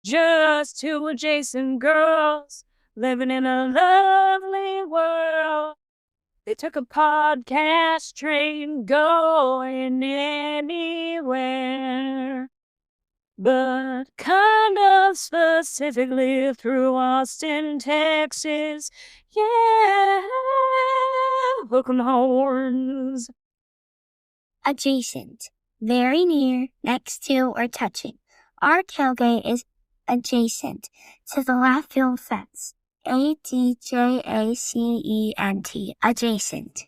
Just two adjacent girls living in a lovely world. They took a podcast train going anywhere. But kind of specifically through Austin, Texas. Yeah. Hook 'em horns. Adjacent. Very near, next to, or touching. Our tailgate is adjacent to the left field fence. ADJACENT. Adjacent.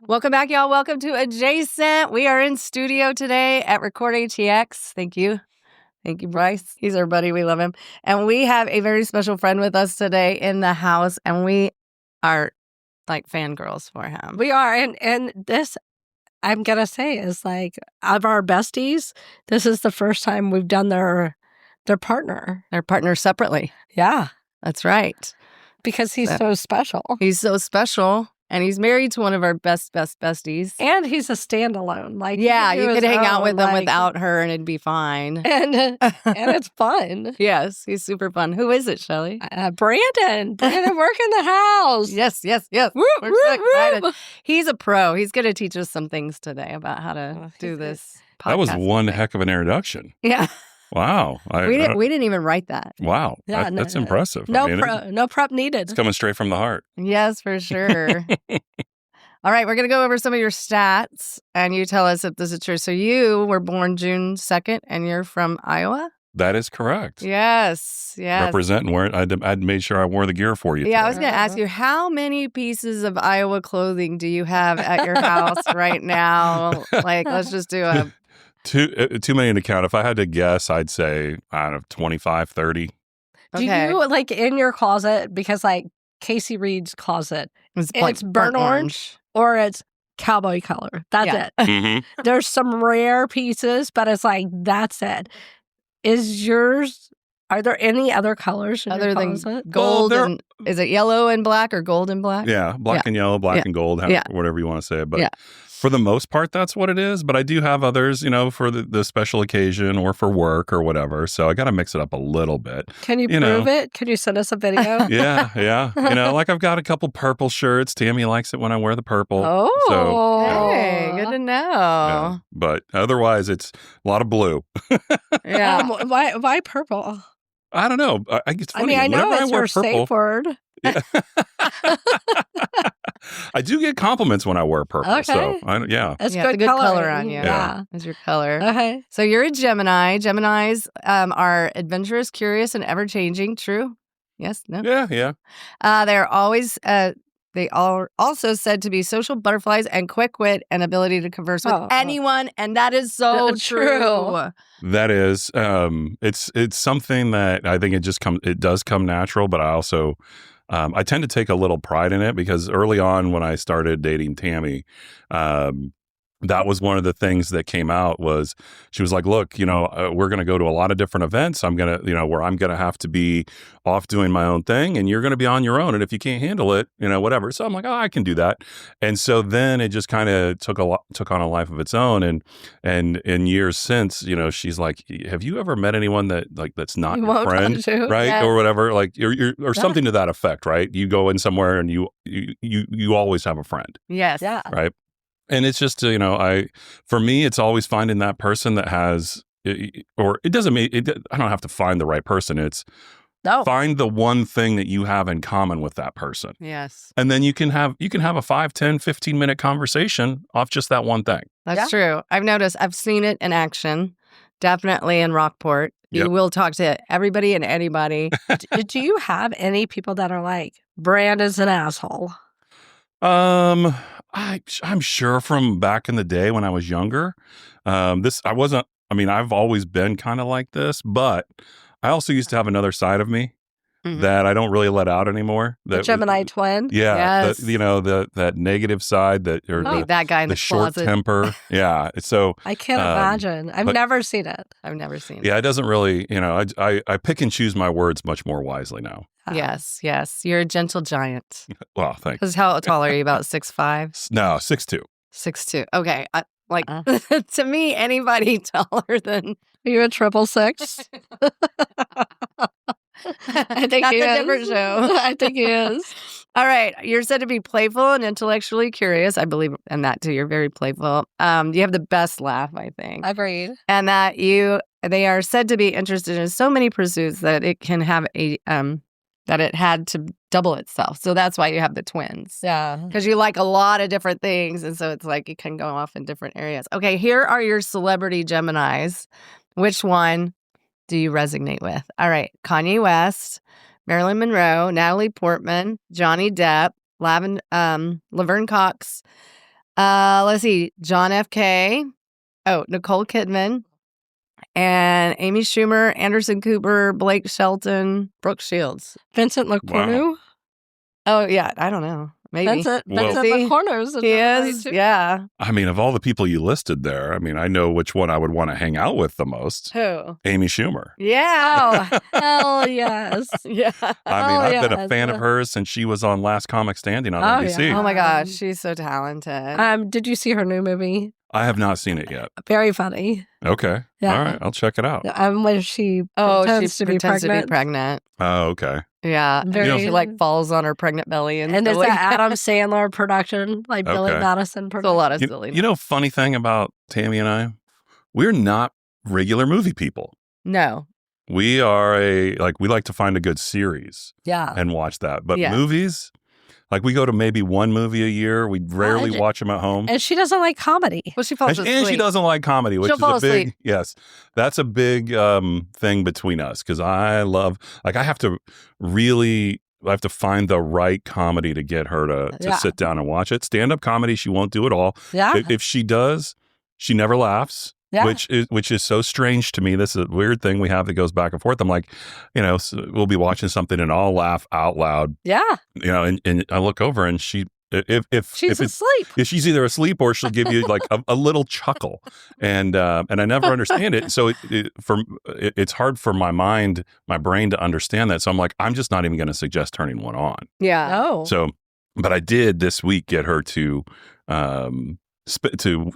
Welcome back, y'all. Welcome to Adjacent. We are in studio today at Record ATX. Thank you. Thank you, Bryce. He's our buddy. We love him. And we have a very special friend with us today in the house, and we are like fangirls for him. We are. And this, I'm going to say, is like, of our besties, this is the first time we've done their partner. They're partners separately. Yeah. That's right. Because he's so special. He's so special. And he's married to one of our best besties. And he's a standalone. Like, yeah, you could hang out with him like, without her and it'd be fine. And it's fun. Yes, he's super fun. Who is it, Shelly? Brandon. Work in the house. Yes. We're so excited. He's a pro. He's going to teach us some things today about how to do this podcast. That was one heck of an introduction. Yeah. Wow. We didn't even write that. Wow. Yeah, that's impressive. No prep needed. It's coming straight from the heart. Yes, for sure. All right, we're going to go over some of your stats, and you tell us if this is true. So you were born June 2nd, and you're from Iowa? That is correct. Yes. Representing where I'd made sure I wore the gear for you. Yeah, today. I was going to ask you, how many pieces of Iowa clothing do you have at your house right now? Like, let's just do a... Too many to count. If I had to guess, I'd say, I don't know, 25, 30. Do you, like, in your closet, because, like, Casey Reed's closet, it's burnt orange or it's cowboy color. That's it. Mm-hmm. There's some rare pieces, but it's like, that's it. Is yours, are there any other colors in other your than closet? gold? And, is it yellow and black or gold and black? Yeah, black and yellow, black and gold, whatever you want to say. But for the most part, that's what it is. But I do have others, for the special occasion or for work or whatever. So I got to mix it up a little bit. Can you prove it? Can you send us a video? Yeah. Like I've got a couple purple shirts. Tammy likes it when I wear the purple. Oh, so, hey, good to know. Yeah. But otherwise, it's a lot of blue. Yeah. Why purple? I don't know. It's funny. I know it's your purple, safe word. Yeah. I do get compliments when I wear purple. Okay. So, That's good good color on you. Yeah. That's your color. Okay. So you're a Gemini. Geminis are adventurous, curious, and ever-changing. True? Yes? No? Yeah. They're always... They are also said to be social butterflies and quick wit and ability to converse with anyone, and that is so true. That is, it's something that I think it does come natural, but I also, I tend to take a little pride in it because early on when I started dating Tammy, that was one of the things that came out was she was like, look, we're going to go to a lot of different events. I'm going to, where I'm going to have to be off doing my own thing and you're going to be on your own. And if you can't handle it, whatever. So I'm like, I can do that. And so then it just kind of took on a life of its own. And in years since, she's like, have you ever met anyone that's not your friend? Right. Yes. Or whatever, like or something to that effect. Right. You go in somewhere and you always have a friend. Yes. Yeah. Right. And it's just, for me, it's always finding that person that has, or it doesn't mean, I don't have to find the right person. It's find the one thing that you have in common with that person. Yes. And then you can have a 5, 10, 15-minute conversation off just that one thing. That's true. I've seen it in action, definitely in Rockport. You will talk to everybody and anybody. Do you have any people that are like, Brandon's an asshole? I'm sure from back in the day when I was younger, I've always been kind of like this, but I also used to have another side of me that I don't really let out anymore. The Gemini twin? Yeah. Yes. That negative side that that guy in the short closet. temper. Yeah. So I can't imagine. I've never seen it. I've never seen it. Yeah, it doesn't really, I pick and choose my words much more wisely now. Yes. You're a gentle giant. Well, thanks. Because how tall are you? About 6'5"? No, 6'2". 6'2". Okay. Like, to me, anybody taller than... Are you a 666? I think That's he a is. different show. I think he is. All right. You're said to be playful and intellectually curious. I believe in that, too. You're very playful. You have the best laugh, I think. Agreed. And that they are said to be interested in so many pursuits that it can have that it had to double itself. So that's why you have the twins. Yeah. Because you like a lot of different things. And so it's like it can go off in different areas. Okay, here are your celebrity Geminis. Which one do you resonate with? All right. Kanye West, Marilyn Monroe, Natalie Portman, Johnny Depp, Laverne Cox. Let's see. John F. K. Nicole Kidman. And Amy Schumer, Anderson Cooper, Blake Shelton, Brooke Shields. Vincent LaCornu? Wow. Oh, yeah. I don't know. Maybe. Vincent Well- LaCornu's. He is. Yeah. I mean, of all the people you listed there, I mean, I know which one I would want to hang out with the most. Who? Amy Schumer. Yeah. Oh, hell yes. Yeah. I mean, I've been a yes. fan of hers since she was on Last Comic Standing on Oh, NBC. yeah. Oh, my gosh. She's so talented. Did you see her new movie? I have not seen it yet. Very funny. Okay. Yeah. All right. I'll check it out. When she she pretends to be pretends to be pregnant. pregnant. Oh, okay. Yeah. Very- And she like falls on her pregnant belly. And And it's silly. that Adam Sandler production, like Billy Okay. Madison It's a production. lot of You, silly. you know, funny thing about Tammy and I, we're not regular movie people. No. We are we like to find a good series Yeah. and watch that. But Yeah. movies, like we go to maybe one movie a year. We rarely and- watch them at home. And she doesn't like comedy. Well, she falls asleep. And she doesn't like comedy, which She'll is fall a big, asleep. yes, that's a big thing between us because I have to find the right comedy to get her to Yeah. sit down and watch it. Stand-up comedy, she won't do it all. Yeah. If she does, she never laughs. Yeah. Which is so strange to me. This is a weird thing we have that goes back and forth. I'm like, we'll be watching something and I'll laugh out loud, Yeah. and I look over and she, if She's asleep. if she's either asleep or she'll give you like a little chuckle, and I never understand it. So it's hard for my brain to understand that. So I'm like, I'm just not even going to suggest turning one on. Yeah. No. So, but I did this week get her to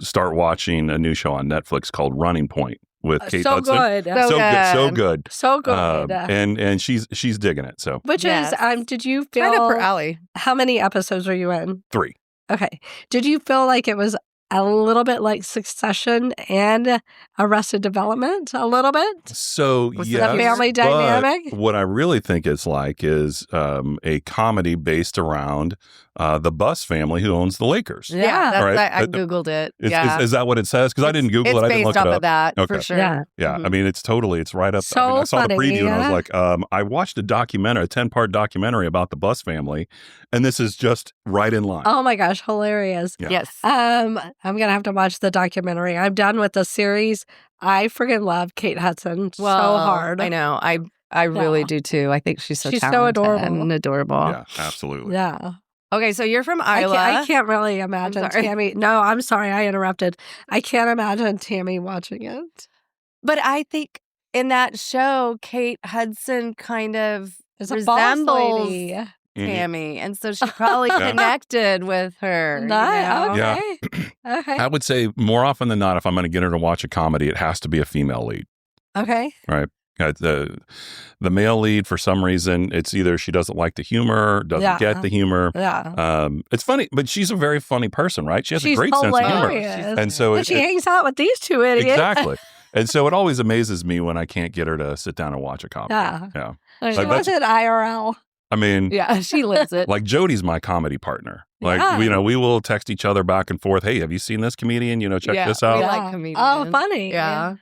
start watching a new show on Netflix called Running Point with Kate so Hudson. good. So good. So good. And she's digging it. So Which Yes. is, did you feel, Right up her alley. how many episodes are you in? 3. Okay. Did you feel like it was a little bit like Succession and Arrested Development? A little bit? So Was it yes, a family but dynamic? what I really think it's like is a comedy based around the Bus family who owns the Lakers. Yeah. That's Right. I Googled it. Is, Yeah. is that what it says? Because I didn't Google it. I didn't look It's based it off up. of that, Okay. for sure. Yeah. Yeah, Mhm. I mean, it's right up. So I mean, I saw the funny, preview and I was yeah. like, I watched a documentary, a 10-part documentary about the Bus family, and this is just right in line. Oh my gosh, hilarious. Yeah. Yes. I'm gonna have to watch the documentary. I'm done with the series. I freaking love Kate Hudson so hard. I know. I really Yeah. do too. I think she's so She's so talented adorable. and adorable. Yeah, absolutely. Yeah. Okay, so you're from Iowa. I can't really imagine sorry. Tammy. No, I'm sorry, I interrupted. I can't imagine Tammy watching it. But I think in that show, Kate Hudson kind of It's a boss resembles lady. Mhm. Tammy, and so she probably Yeah. connected with her. Nice. Yeah. Okay. Okay. I would say more often than not, if I'm going to get her to watch a comedy, it has to be a female lead. Okay. The male lead, for some reason, it's either she doesn't like the humor, doesn't Yeah. get the humor. Yeah. It's funny, but she's a very funny person, right? She has She's a great sense of humor. hilarious. And so But she hangs out with these two idiots. exactly. And so it always amazes me when I can't get her to sit down and watch a comedy. Yeah. Yeah. I She Like know. wants it IRL. I mean, Yeah, she lives it. like Jody's my comedy partner. Like, Yeah. we will text each other back and forth. Hey, have you seen this comedian? Check Yeah, this we out. like comedians. Oh, funny. Yeah.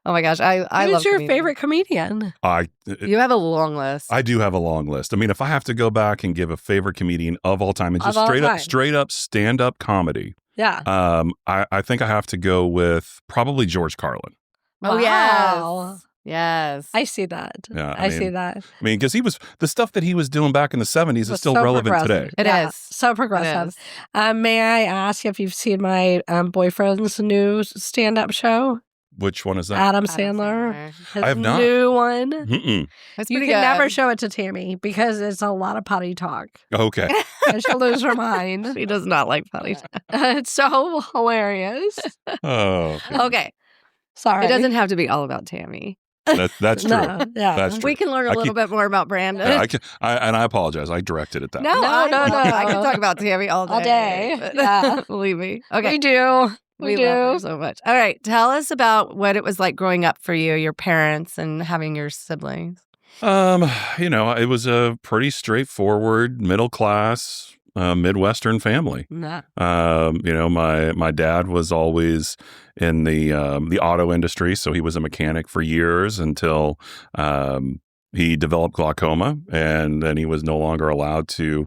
Oh my gosh, I love Who's your comedians. favorite comedian? You have a long list. I do have a long list. I mean, if I have to go back and give a favorite comedian of all time, it's Of just all straight time. up stand-up comedy. Yeah. I think I have to go with probably George Carlin. Oh Wow. yes. Yes. I see that. Yeah, I see that. I mean, because the stuff that he was doing back in the 70s is Was still so relevant today. progressive. It Yeah, is. So It progressive. is. May I ask if you've seen my boyfriend's new stand-up show? Which one is that? Adam Sandler. His I have not. new one. Mm-mm. That's You pretty can good. never show it to Tammy because it's a lot of potty talk. Okay. And she'll lose her mind. She does not like potty talk. It's so hilarious. Oh, Okay. Sorry. It doesn't have to be all about Tammy. that's true. No, yeah. That's true. We can learn a little bit more about Brandon. Yeah, I apologize. I directed it that way. No, I can no. talk about Tammy all day. All day. but- Yeah. Believe me. Okay. We do. We We love her do. so much. All right. Tell us about what it was like growing up for you, your parents, and having your siblings. It was a pretty straightforward, middle class, Midwestern family. Nah. My dad was always in the auto industry, so he was a mechanic for years until he developed glaucoma, and then he was no longer allowed to,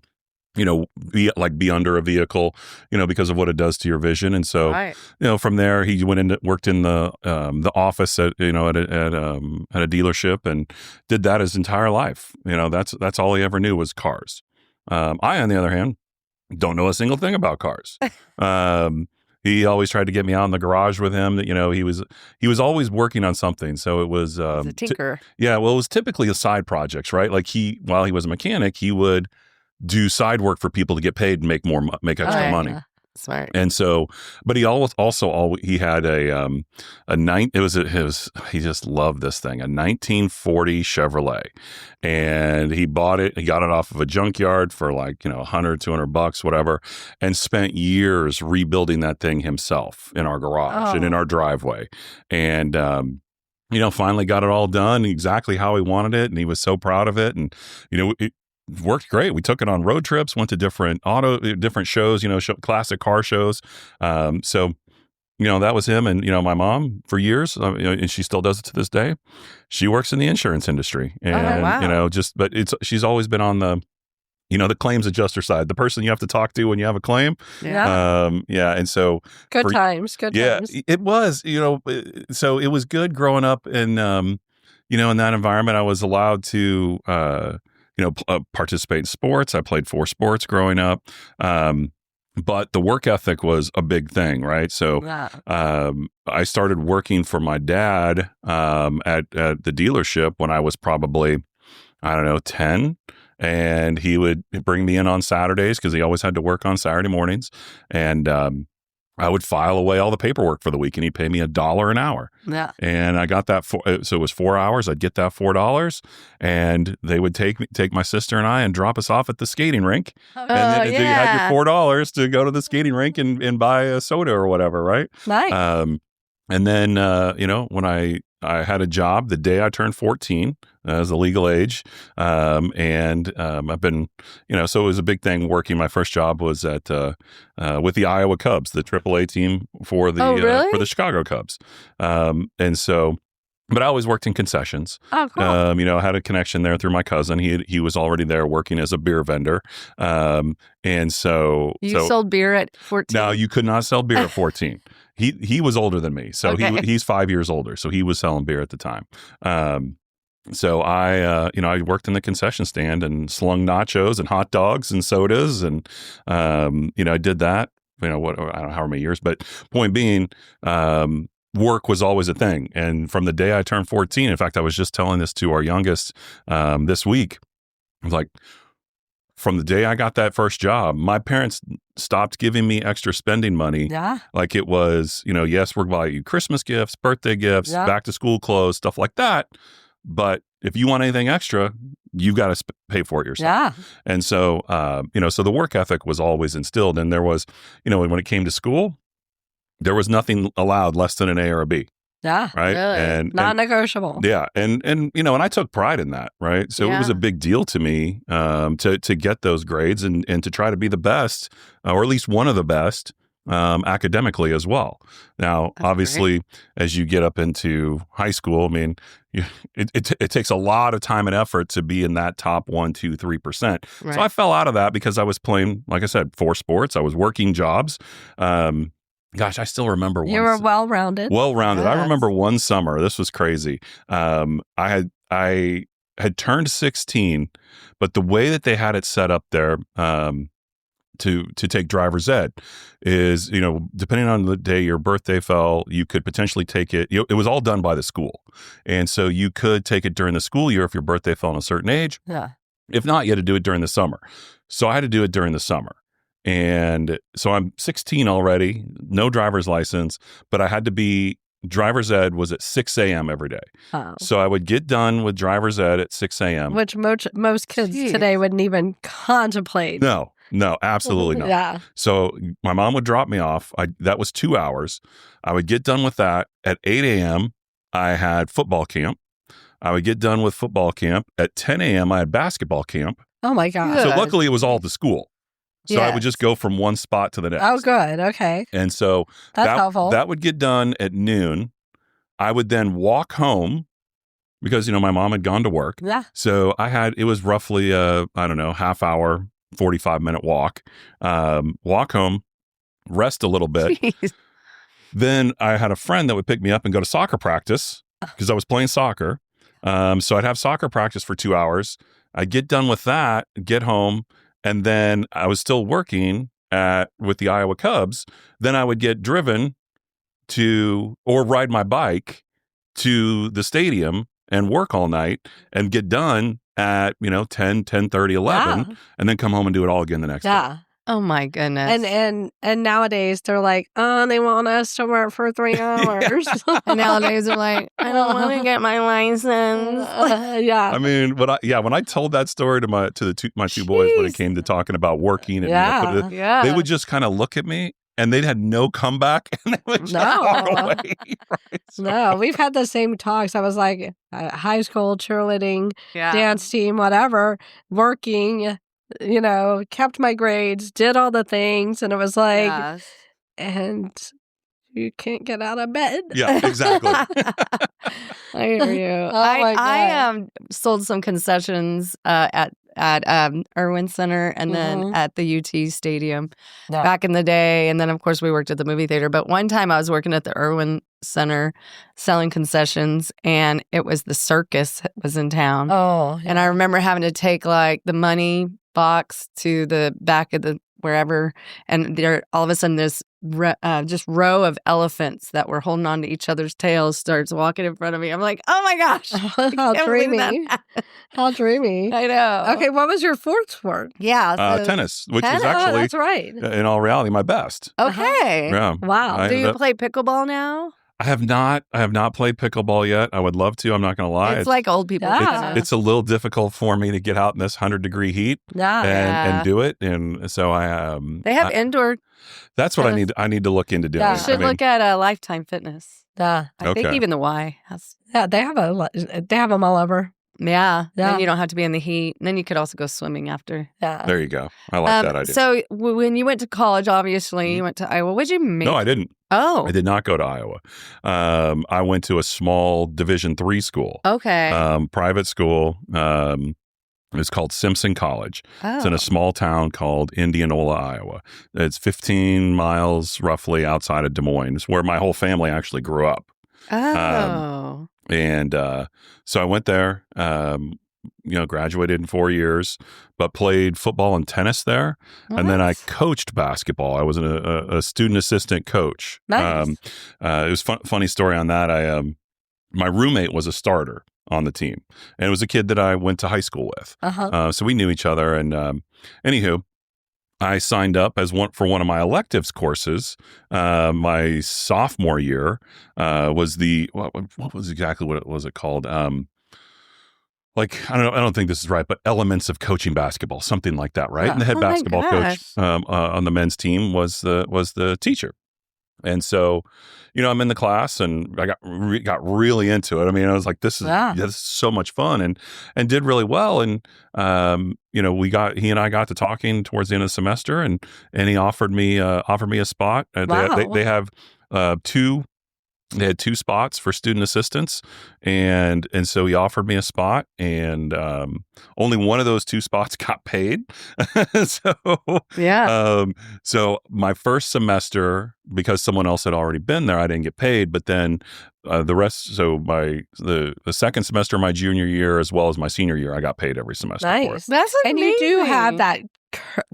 be under a vehicle, because of what it does to your vision. And so, Right. from there he worked in the office at a dealership and did that his entire life. That's all he ever knew was cars. I, on the other hand, don't know a single thing about cars. He always tried to get me out in the garage with him. He was always working on something. So it was He's a tinker. it was typically a side projects, right? Like while he was a mechanic, he would do side work for people to get paid and make extra money. Yeah. Smart. And so, but he he had he just loved this thing, a 1940 Chevrolet, and he bought it. He got it off of a junkyard for like, $100, $200, whatever, and spent years rebuilding that thing himself in our garage and in our driveway. And, finally got it all done exactly how he wanted it. And he was so proud of it. And, it worked great. We took it on road trips, went to different shows, classic car shows. So, that was him. And, my mom for years, and she still does it to this day. She works in the insurance industry. And, wow. but she's always been on the claims adjuster side, the person you have to talk to when you have a claim. Yeah. And so Good times. it was, so it was good growing up in, in that environment. I was allowed to, participate in sports. I played 4 sports growing up. But the work ethic was a big thing, right? So I started working for my dad at the dealership when I was probably, 10. And he would bring me in on Saturdays because he always had to work on Saturday mornings. And I would file away all the paperwork for the week, and he'd pay me $1 an hour. Yeah. And I got that so it was 4 hours. I'd get that $4, and they would take my sister and I and drop us off at the skating rink. And then you had your $4 to go to the skating rink and buy a soda or whatever, right? Nice. And then when I had a job the day I turned 14 as a legal age. And I've been, so it was a big thing working. My first job was at with the Iowa Cubs, the AAA team for the Chicago Cubs. And so, but I always worked in concessions. Oh, cool. I had a connection there through my cousin. He was already there working as a beer vendor. And so You sold beer at 14? No, you could not sell beer at 14. He was older than me. So he's 5 years older. So he was selling beer at the time. So I worked in the concession stand and slung nachos and hot dogs and sodas. And, I did that, I don't know how many years, but point being, work was always a thing. And from the day I turned 14, in fact, I was just telling this to our youngest this week. I was like, from the day I got that first job, my parents stopped giving me extra spending money. Yeah. Like it was, yes, we're buying you Christmas gifts, birthday gifts, back to school clothes, stuff like that. But if you want anything extra, you've got to pay for it yourself. Yeah. And so, so the work ethic was always instilled. And there was, when it came to school, there was nothing allowed less than an A or a B. Yeah. Right. Really? And Non-negotiable. Yeah. And I took pride in that. Right. So it was a big deal to me to get those grades and to try to be the best, or at least one of the best academically as well. Now, That's obviously, as you get up into high school, it takes a lot of time and effort to be in that top 1%, 2%, 3%. Right. So I fell out of that because I was playing, like I said, 4 sports. I was working jobs. Gosh, I still remember one. You were well-rounded. Well-rounded. Yes. I remember one summer. This was crazy. I had turned 16, but the way that they had it set up there, to take driver's ed is, depending on the day your birthday fell, you could potentially take it. It was all done by the school. And so you could take it during the school year if your birthday fell on a certain age. Yeah. If not, you had to do it during the summer. So I had to do it during the summer. And so I'm 16 already, no driver's license, but I had to be, driver's ed was at 6 a.m. every day. Oh. So I would get done with driver's ed at 6 a.m. Which most kids today wouldn't even contemplate. No, absolutely not. Yeah. So my mom would drop me off. That was 2 hours. I would get done with that. At 8 a.m., I had football camp. I would get done with football camp. At 10 a.m., I had basketball camp. Oh, my God. So luckily, it was all the school. So I would just go from one spot to the next. Oh, good. Okay. And so that's helpful. That would get done at noon. I would then walk home because, my mom had gone to work. Yeah. So it was roughly half hour, 45-minute walk. Walk home, rest a little bit. Jeez. Then I had a friend that would pick me up and go to soccer practice because I was playing soccer. So I'd have soccer practice for 2 hours. I'd get done with that, get home, and then I was still working with the Iowa Cubs. Then I would get driven or ride my bike to the stadium and work all night and get done at, 10:30, 11, and then come home and do it all again the next day. Oh my goodness. And nowadays they're like, they want us to work for 3 hours. And nowadays they're like, I don't want to get my license. Yeah. I mean, when I told that story to my two boys when it came to talking about working, and they would just kind of look at me. And they had no comeback, and they would just walk away. Right? So. No, we've had the same talks. I was like, high school cheerleading, dance team, whatever, working, kept my grades, did all the things, and it was like, and you can't get out of bed. Yeah, exactly. I hear you. I sold some concessions at Irwin Center and then at the UT Stadium back in the day. And then, of course, we worked at the movie theater. But one time I was working at the Irwin Center selling concessions, and it was the circus that was in town. Oh, yeah. And I remember having to take like the money box to the back of the wherever, and there all of a sudden this just row of elephants that were holding on to each other's tails starts walking in front of me. I'm like, oh my gosh. How dreamy. How dreamy. I know. Okay, what was your fourth sport? Yeah. Tennis, which is actually, that's right. in all reality, my best. Okay. Yeah. Wow. Do you play pickleball now? I have not played pickleball yet. I would love to. I'm not going to lie. It's like old people. It's a little difficult for me to get out in this 100-degree heat and do it. And so they have indoor. That's what I need to look into doing. You should look at Lifetime Fitness. I think even the Y has. Yeah, they have them all over. Yeah. Then you don't have to be in the heat. And then you could also go swimming after. Yeah. There you go. I like that idea. So when you went to college, obviously, you went to Iowa. What did you make? No, I didn't. Oh. I did not go to Iowa. I went to a small Division III school. Okay. Private school. It's called Simpson College. Oh. It's in a small town called Indianola, Iowa. It's 15 miles roughly outside of Des Moines. It's where my whole family actually grew up. Oh. And so I went there, graduated in 4 years, but played football and tennis there. What? And then I coached basketball. I was a student assistant coach. Nice. It was funny story on that. My roommate was a starter on the team, and it was a kid that I went to high school with. So we knew each other. And anywho, I signed up for one of my electives courses. My sophomore year was what was exactly what was it called? I don't think this is right, but elements of coaching basketball, something like that, right? And the head basketball coach on the men's team was the teacher. And so, I'm in the class, and I got really into it. I mean, I was like, this is so much fun, and did really well. And he and I got to talking towards the end of the semester, and he offered me a spot. They have two. They had 2 spots for student assistants, and so he offered me a spot, and only one of those 2 spots got paid. So my first semester, because someone else had already been there, I didn't get paid. But then the rest, so the second semester of my junior year as well as my senior year, I got paid every semester. Nice. For it. That's amazing. And you do have that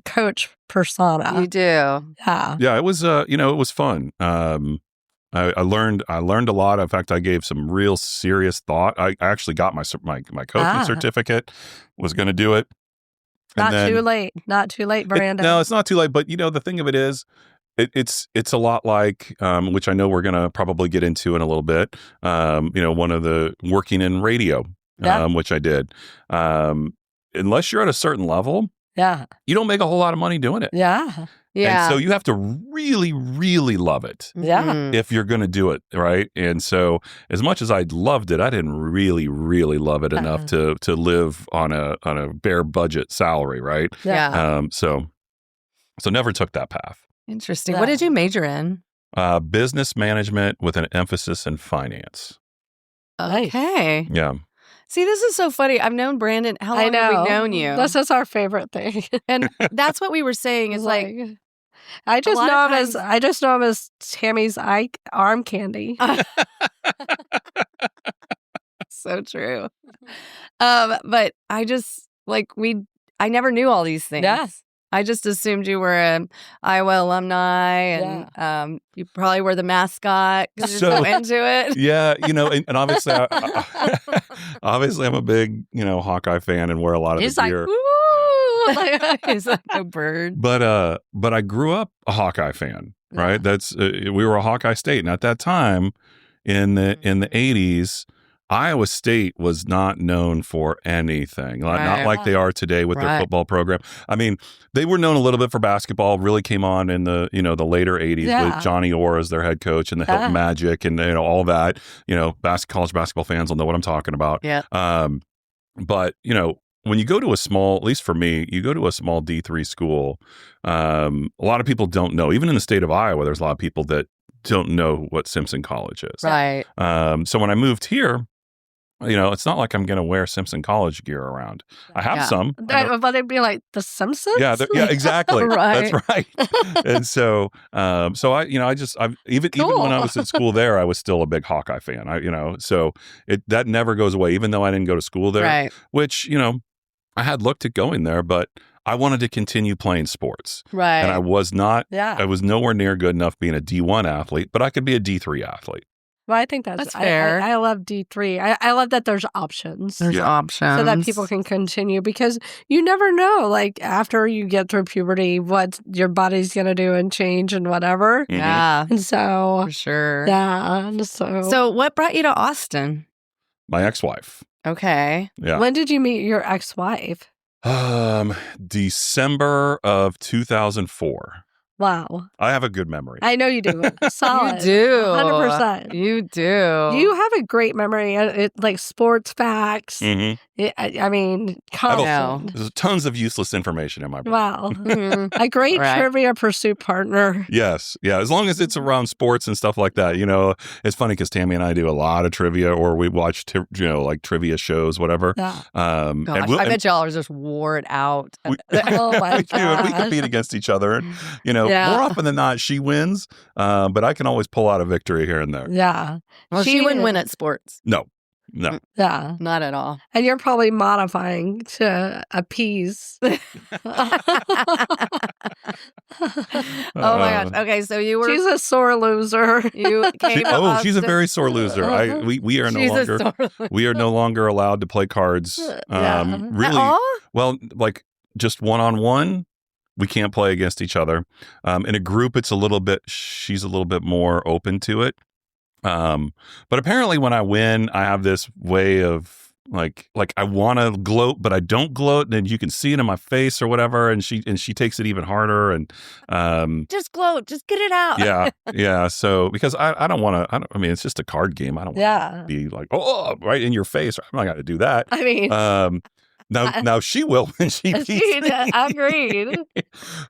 coach persona. You do. Yeah. Yeah, it was it was fun. I learned a lot. In fact, I gave some real serious thought. I actually got my coaching certificate. Was going to do it. Not too late. Not too late, Brandon. No, it's not too late. But the thing of it is, it's a lot like which I know we're going to probably get into in a little bit. One of the working in radio, which I did. Unless you're at a certain level, you don't make a whole lot of money doing it. Yeah. And so you have to really, really love it. Yeah. If you're going to do it, right? And so as much as I loved it, I didn't really, really love it enough to live on a bare budget salary, right? Yeah. So never took that path. Interesting. What did you major in? Business management with an emphasis in finance. Okay. Yeah. See, this is so funny. I've known Brandon. How long have we known you? This is our favorite thing. And that's what we were saying is like I just know him as Tammy's arm candy. So true. But I just I never knew all these things. Yeah. I just assumed you were an Iowa alumni and you probably were the mascot because you're so into it. Yeah, and obviously, obviously, I'm a big, Hawkeye fan and wear a lot of the gear. He's like a bird. But I grew up a Hawkeye fan, right? That's we were a Hawkeye state, and at that time, in the 80s. Iowa State was not known for anything, not like they are today with their football program. I mean, they were known a little bit for basketball. Really came on in the the later 80s with Johnny Orr as their head coach and the Hilton Magic and all that. College basketball fans will know what I'm talking about. Yeah. But when you go to a small, at least for me, you go to a small D3 school. A lot of people don't know. Even in the state of Iowa, there's a lot of people that don't know what Simpson College is. Right. So when I moved here. It's not like I'm going to wear Simpson College gear around. I have some. But it'd be like the Simpsons? Yeah, exactly. Right. That's right. And so even when I was in school there, I was still a big Hawkeye fan. So that never goes away, even though I didn't go to school there. Right. Which, I had looked at going there, but I wanted to continue playing sports. Right. And I was not, I was nowhere near good enough being a D1 athlete, but I could be a D3 athlete. Well, I think that's fair. I love D3. I love that there's options. There's options. So that people can continue because you never know, like, after you get through puberty, what your body's going to do and change and whatever. Mm-hmm. Yeah. And so. For sure. Yeah. So what brought you to Austin? My ex-wife. Okay. Yeah. When did you meet your ex-wife? December of 2004. Wow. I have a good memory. I know you do. Solid. You do. 100%. You do. You have a great memory. Like sports facts. Mm-hmm. I mean, there's tons of useless information in my brain. Wow. A great trivia pursuit partner. Yes. Yeah. As long as it's around sports and stuff like that. It's funny because Tammy and I do a lot of trivia or we watch, like trivia shows, whatever. Yeah. Gosh, I bet y'all just wore it out. Oh my God. We compete against each other. More often than not, she wins. But I can always pull out a victory here and there. Yeah. Well, she wouldn't win at sports. No. Yeah. Not at all. And you're probably modifying to appease. Oh my gosh. Okay, so you were. She's a sore loser. You came she's a very sore loser. We are no longer allowed to play cards. Really? At all? Well, like just one-on-one. We can't play against each other. In a group, she's a little bit more open to it. But apparently when I win, I have this way of like I want to gloat, but I don't gloat. And you can see it in my face or whatever. And she takes it even harder. And, just gloat, just get it out. Yeah. Yeah. So, because I don't want to, I mean, it's just a card game. I don't want to be like, right in your face. I'm not going to do that. I mean, now she will when she beats me. Agreed.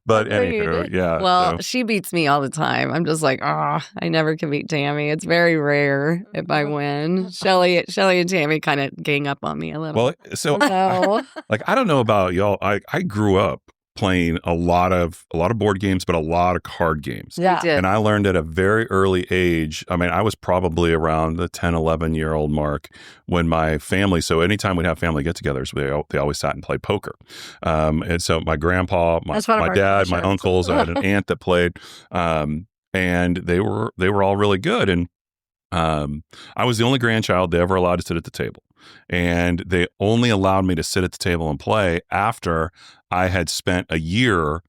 But anywho, yeah. Well, she beats me all the time. I'm just like, I never can beat Tammy. It's very rare if I win. Shelly and Tammy kind of gang up on me a little. Well, so I don't know about y'all. I grew up playing a lot of board games, but a lot of card games. We did. And I learned at a very early age. I mean, I was probably around the 10, 11-year-old mark when my family, so anytime we'd have family get-togethers, they always sat and played poker. And so my grandpa, my dad, my uncles, I had an aunt that played, and they were all really good. And I was the only grandchild they ever allowed to sit at the table. And they only allowed me to sit at the table and play after I had spent a year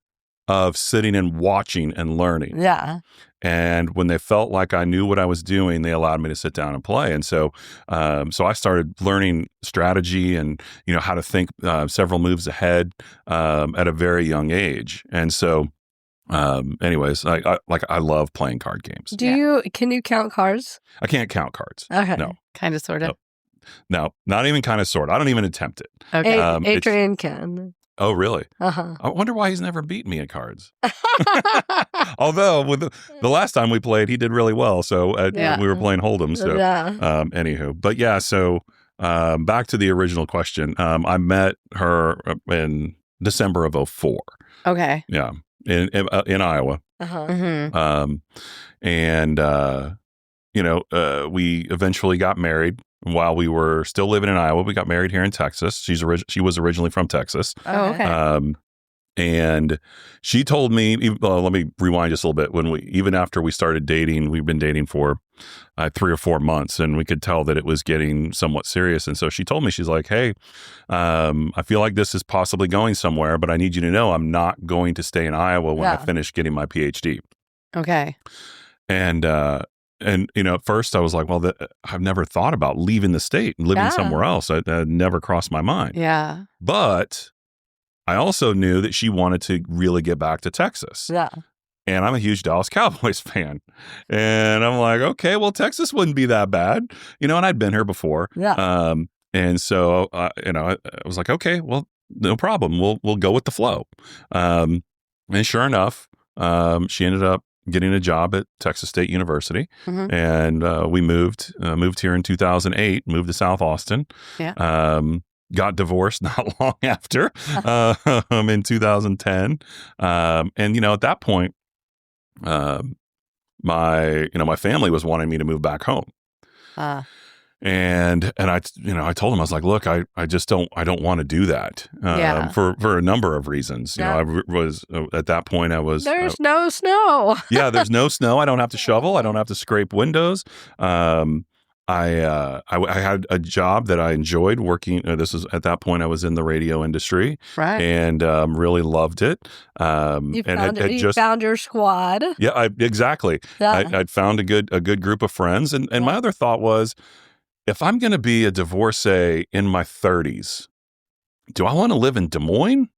of sitting and watching and learning. Yeah. And when they felt like I knew what I was doing, they allowed me to sit down and play. And so I started learning strategy and, how to think several moves ahead at a very young age. And so anyways, I love playing card games. Can you count cards? I can't count cards. Okay. No. Kind of, sort of. No, not even kind of sort. I don't even attempt it. Okay. Adrian can. Oh, really? Uh-huh. I wonder why he's never beat me at cards. Although with the last time we played, he did really well. So we were playing Hold'em. So anywho, but yeah. So back to the original question. I met her in December of 2004. Okay. Yeah, in Iowa. Uh-huh. Mm-hmm. We eventually got married. While we were still living in Iowa, we got married here in Texas. She was originally from Texas. Oh, okay. And she told me, let me rewind just a little bit. Even after we started dating, we've been dating for 3 or 4 months, and we could tell that it was getting somewhat serious. And so she told me, she's like, hey, I feel like this is possibly going somewhere, but I need you to know I'm not going to stay in Iowa when I finish getting my PhD. Okay. And at first I was like, well, I've never thought about leaving the state and living somewhere else. That never crossed my mind. Yeah. But I also knew that she wanted to really get back to Texas. Yeah. And I'm a huge Dallas Cowboys fan. And I'm like, okay, well, Texas wouldn't be that bad. And I'd been here before. Yeah. And so, I was like, okay, well, no problem. We'll go with the flow. And sure enough, she ended up getting a job at Texas State University. Mm-hmm. And we moved here in 2008, moved to South Austin. Yeah. Got divorced not long after in 2010. And, at that point, my family was wanting me to move back home. And I told him, I was like, look, I don't want to do that for a number of reasons. I was at that point, there's no snow. Yeah, there's no snow. I don't have to shovel. I don't have to scrape windows. I had a job that I enjoyed working. At that point, I was in the radio industry, right? And really loved it. You found your squad. Yeah, exactly. Yeah. I'd found a good group of friends, and my other thought was, if I'm going to be a divorcee in my 30s, do I want to live in Des Moines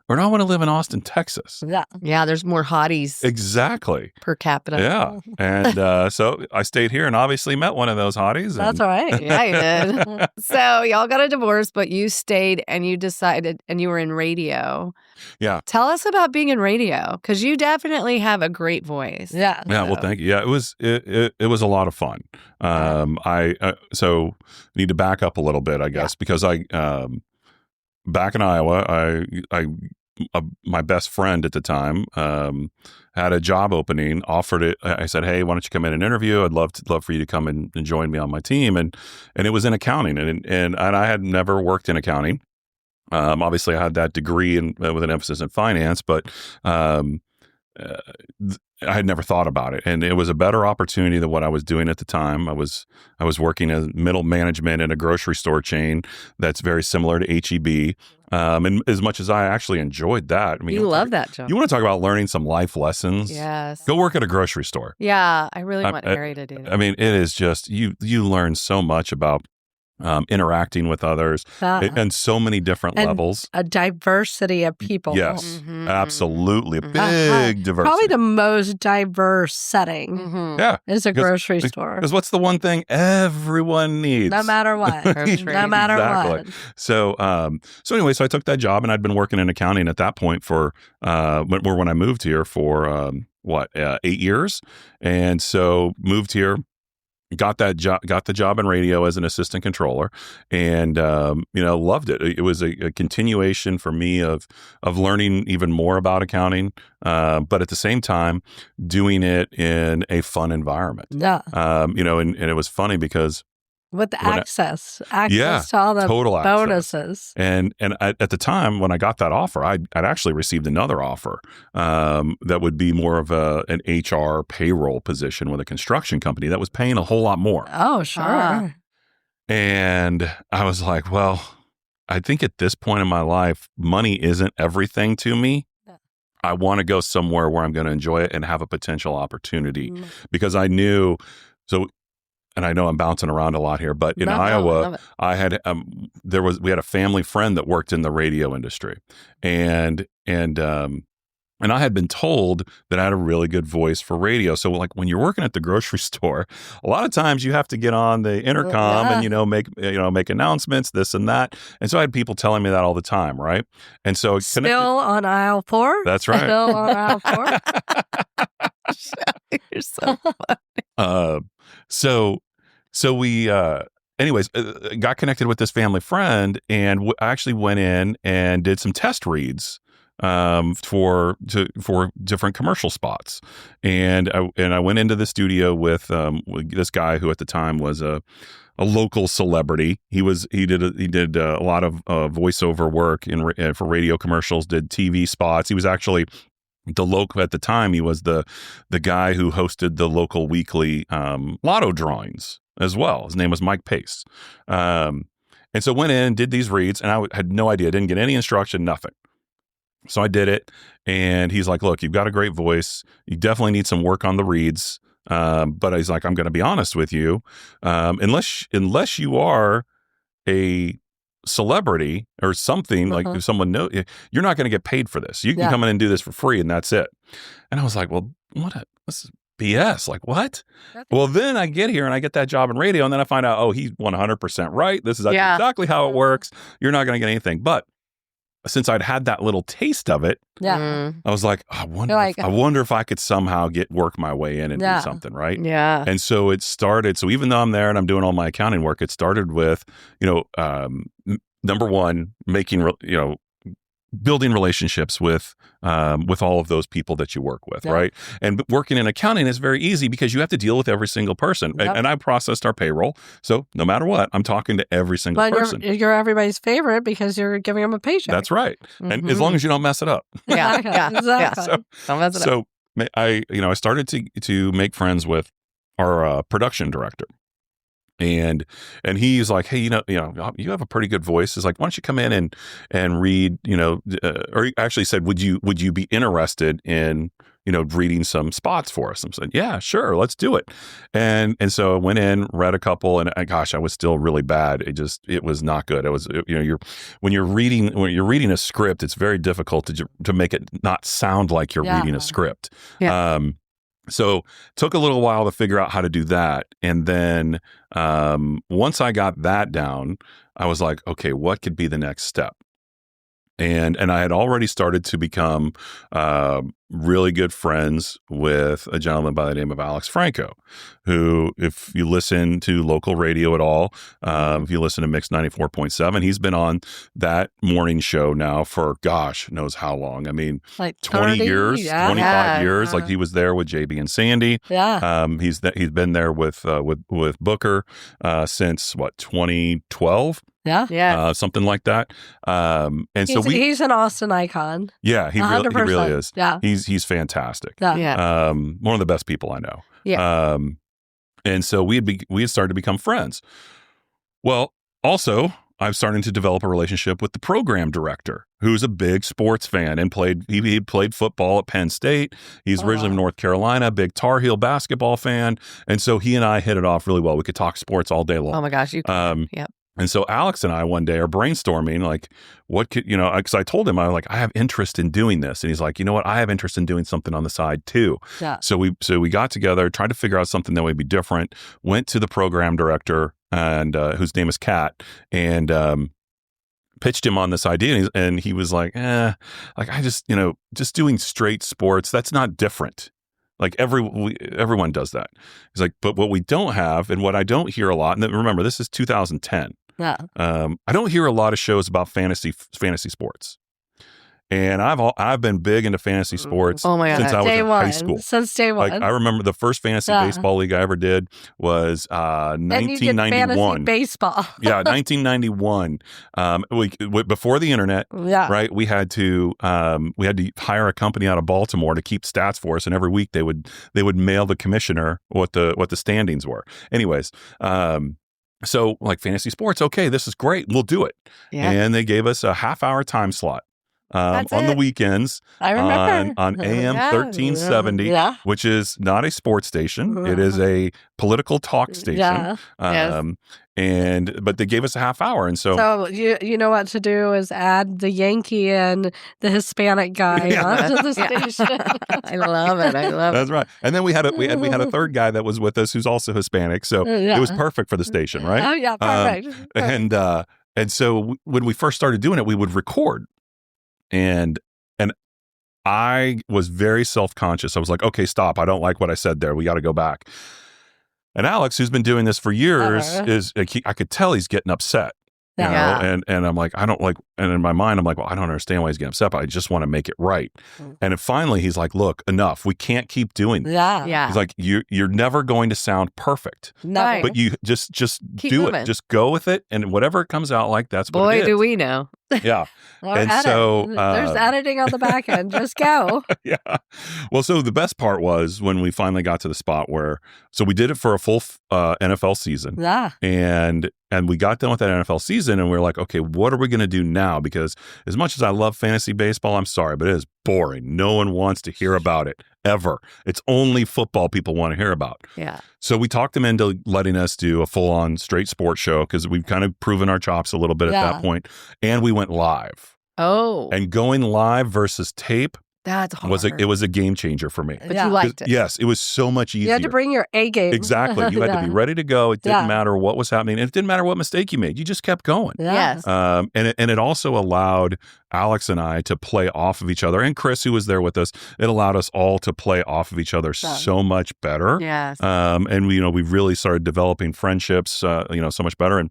or do I want to live in Austin, Texas? Yeah, there's more hotties. Exactly. Per capita. Yeah. And so I stayed here and obviously met one of those hotties. That's all right. Yeah, you did. So y'all got a divorce, but you stayed and you decided, and you were in radio. Yeah. Tell us about being in radio, because you definitely have a great voice. Yeah. Yeah. Well, thank you. Yeah, it was a lot of fun. So need to back up a little bit, I guess, because back in Iowa, my best friend at the time had a job opening, offered it. I said, hey, why don't you come in and interview? I'd love for you to come and join me on my team. And it was in accounting, and I had never worked in accounting. Obviously, I had that degree with an emphasis in finance, but I had never thought about it, and it was a better opportunity than what I was doing at the time. I was working as middle management in a grocery store chain that's very similar to H-E-B. And as much as I actually enjoyed that, I mean, you love that job. You want to talk about learning some life lessons? Yes. Go work at a grocery store. Yeah, I really want Harry to do that. I mean, it is just you learn so much about interacting with others and so many different levels. A diversity of people. Yes, absolutely. A big diversity. Probably the most diverse setting is a grocery store. Because what's the one thing everyone needs? No matter what. No matter what. So anyway, so I took that job, and I'd been working in accounting at that point for when I moved here for 8 years. And so moved here. got the job in radio as an assistant controller, and loved it. It was a continuation for me of learning even more about accounting, but at the same time doing it in a fun environment. Yeah. And it was funny because with access to all the total bonuses. And at the time when I got that offer, I'd actually received another offer that would be more of an HR payroll position with a construction company that was paying a whole lot more. Oh, sure. And I was like, well, I think at this point in my life, money isn't everything to me. I want to go somewhere where I'm going to enjoy it and have a potential opportunity because I knew so. And I know I'm bouncing around a lot here, but in Iowa, I had we had a family friend that worked in the radio industry, and I had been told that I had a really good voice for radio. So like when you're working at the grocery store, a lot of times you have to get on the intercom and make announcements, this and that. And so I had people telling me that all the time, right? And so it still on aisle 4. That's right. Still on aisle 4. You're so funny. So we, got connected with this family friend, and I actually went in and did some test reads for different commercial spots, and I went into the studio with this guy who at the time was a local celebrity. He did a lot of voiceover work for radio commercials, did TV spots. He was actually at the time, he was the guy who hosted the local weekly lotto drawings as well. His name was Mike Pace. And so went in, did these reads, and I had no idea, didn't get any instruction, nothing. So I did it, and he's like, look, you've got a great voice. You definitely need some work on the reads. But he's like, I'm going to be honest with you. Unless you are a celebrity or something, like if someone knows, you're not going to get paid for this. You can come in and do this for free, and that's it. And I was like, well, this is BS. Like, what? Well, then I get here and I get that job in radio, and then I find out, oh, he's 100% right. This is exactly how it works. You're not going to get anything. But since I'd had that little taste of it, I was like, I wonder if I could somehow work my way in and do something, right? Yeah. And so it started. So even though I'm there and I'm doing all my accounting work, it started with, number one, building relationships with all of those people that you work with, right? And working in accounting is very easy because you have to deal with every single person. And I processed our payroll, so no matter what, I'm talking to every single person. You're everybody's favorite because you're giving them a paycheck. That's right, and as long as you don't mess it up. Exactly. So, don't mess it up. So I started to make friends with our production director. And he's like, hey, you have a pretty good voice. He's like, why don't you come in and read, or he actually said, would you be interested in, reading some spots for us? I said, yeah, sure, let's do it. And so I went in, read a couple, and gosh, I was still really bad. It was not good. It was, when you're reading a script, it's very difficult to make it not sound like you're reading a script. Yeah. So took a little while to figure out how to do that. And then once I got that down, I was like, okay, what could be the next step? And I had already started to become really good friends with a gentleman by the name of Alex Franco, who, if you listen to local radio at all, if you listen to Mix 94.7, he's been on that morning show now for, gosh, knows how long. I mean, like 20 years, 25 years. Like he was there with JB and Sandy. Yeah. He's been there with Booker since 2012. Yeah. Something like that. And he's an Austin icon. Yeah, he really is. Yeah. He's fantastic. Yeah. One of the best people I know. Yeah. And so we had started to become friends. Well, also, I'm starting to develop a relationship with the program director, who's a big sports fan and he played football at Penn State. He's originally from North Carolina, big Tar Heel basketball fan. And so he and I hit it off really well. We could talk sports all day long. Oh my gosh, you can. Yep. And so Alex and I one day are brainstorming, like, what could, because I told him, I have interest in doing this. And he's like, you know what? I have interest in doing something on the side too. Yeah. So we got together, tried to figure out something that would be different, went to the program director and whose name is Kat, and pitched him on this idea. And he was like, I just doing straight sports, that's not different. Like everyone does that. He's like, but what we don't have, and what I don't hear a lot, and remember, this is 2010. Yeah. I don't hear a lot of shows about fantasy sports. And I've been big into fantasy sports since I was in high school. Since day one. Like I remember the first fantasy baseball league I ever did was 1991. Fantasy baseball. Yeah, 1991. Before the internet, right? We had to hire a company out of Baltimore to keep stats for us, and every week they would mail the commissioner what the standings were. Anyways, so like fantasy sports, okay, this is great. We'll do it. Yeah. And they gave us a half-hour time slot. On the weekends, I remember on AM 1370, which is not a sports station; it is a political talk station. But they gave us a half hour, and so you know what to do is add the Yankee and the Hispanic guy onto the station. I love it. That's right. And then we had a third guy that was with us who's also Hispanic, so it was perfect for the station, right? Oh yeah, perfect. And so when we first started doing it, we would record. And I was very self-conscious. I was like, okay, stop. I don't like what I said there. We got to go back. And Alex, who's been doing this for years, I could tell he's getting upset. You know? And I'm like, I don't like, and in my mind, I'm like, well, I don't understand why he's getting upset, but I just want to make it right. And then finally, he's like, look, enough. We can't keep doing this. Yeah. He's like, you're never going to sound perfect. Right. But you just keep do moving. it. Just go with it. And whatever it comes out like, that's what it is. Boy, do we know. Yeah. And so there's editing on the back end. Just go. Yeah. Well, so the best part was when we finally got to the spot where, so we did it for a full NFL season. Yeah. And we got done with that NFL season and we were like, okay, what are we going to do now? Because as much as I love fantasy baseball, I'm sorry, but it is boring. No one wants to hear about it ever. It's only football people want to hear about. Yeah. So we talked them into letting us do a full-on straight sports show because we've kind of proven our chops a little bit at that point. And we went live. Oh. And going live versus tape, that's hard. It was a game changer for me. But you liked it. Yes, it was so much easier. You had to bring your A game. Exactly. You had to be ready to go. It didn't matter what was happening. And it didn't matter what mistake you made. You just kept going. Yes. And it also allowed Alex and I to play off of each other. And Chris, who was there with us, it allowed us all to play off of each other so much better. Yes. And we really started developing friendships, so much better.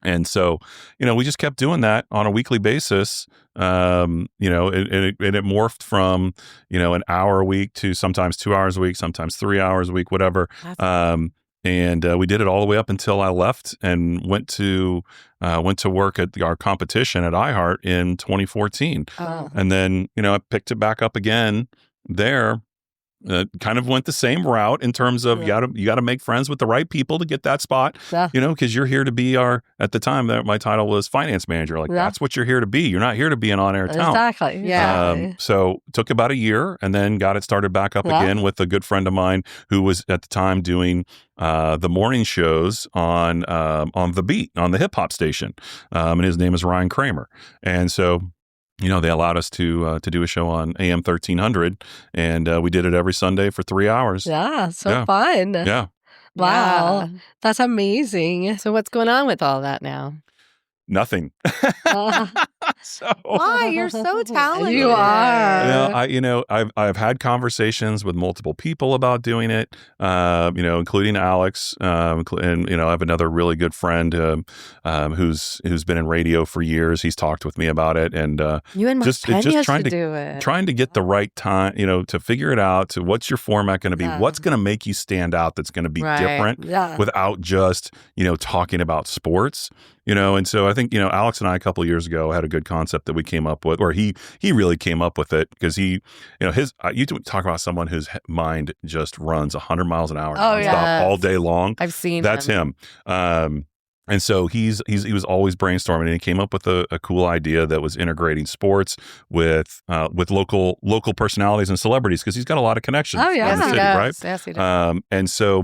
And so, we just kept doing that on a weekly basis. And it morphed from, an hour a week to sometimes 2 hours a week, sometimes 3 hours a week, whatever. And we did it all the way up until I left and went to work at our competition at iHeart in 2014. Oh. And then, I picked it back up again there. Kind of went the same route in terms of you got to make friends with the right people to get that spot, because you're here to be at the time that my title was finance manager. Like that's what you're here to be. You're not here to be an on-air talent. Exactly. Yeah. So it took about a year and then got it started back up again with a good friend of mine who was at the time doing the morning shows on The Beat, on the hip hop station. And his name is Ryan Kramer. And so they allowed us to do a show on AM 1300, and we did it every Sunday for 3 hours. Yeah, fun. Yeah. Wow, that's amazing. So what's going on with all that now? Nothing. Why? You're so talented. You are. I've had conversations with multiple people about doing it, including Alex, and I have another really good friend who's been in radio for years. He's talked with me about it, and you and just trying to do it, trying to get the right time, to figure it out. To what's your format going to be? What's going to make you stand out? That's going to be different without just talking about sports. And so I think, Alex and I a couple of years ago had a good concept that we came up with, or he really came up with it because you talk about someone whose mind just runs 100 miles an hour nonstop all day long. I've seen that's him. And so he was always brainstorming, and he came up with a cool idea that was integrating sports with local personalities and celebrities because he's got a lot of connections in the city, right? Yes, he does. And so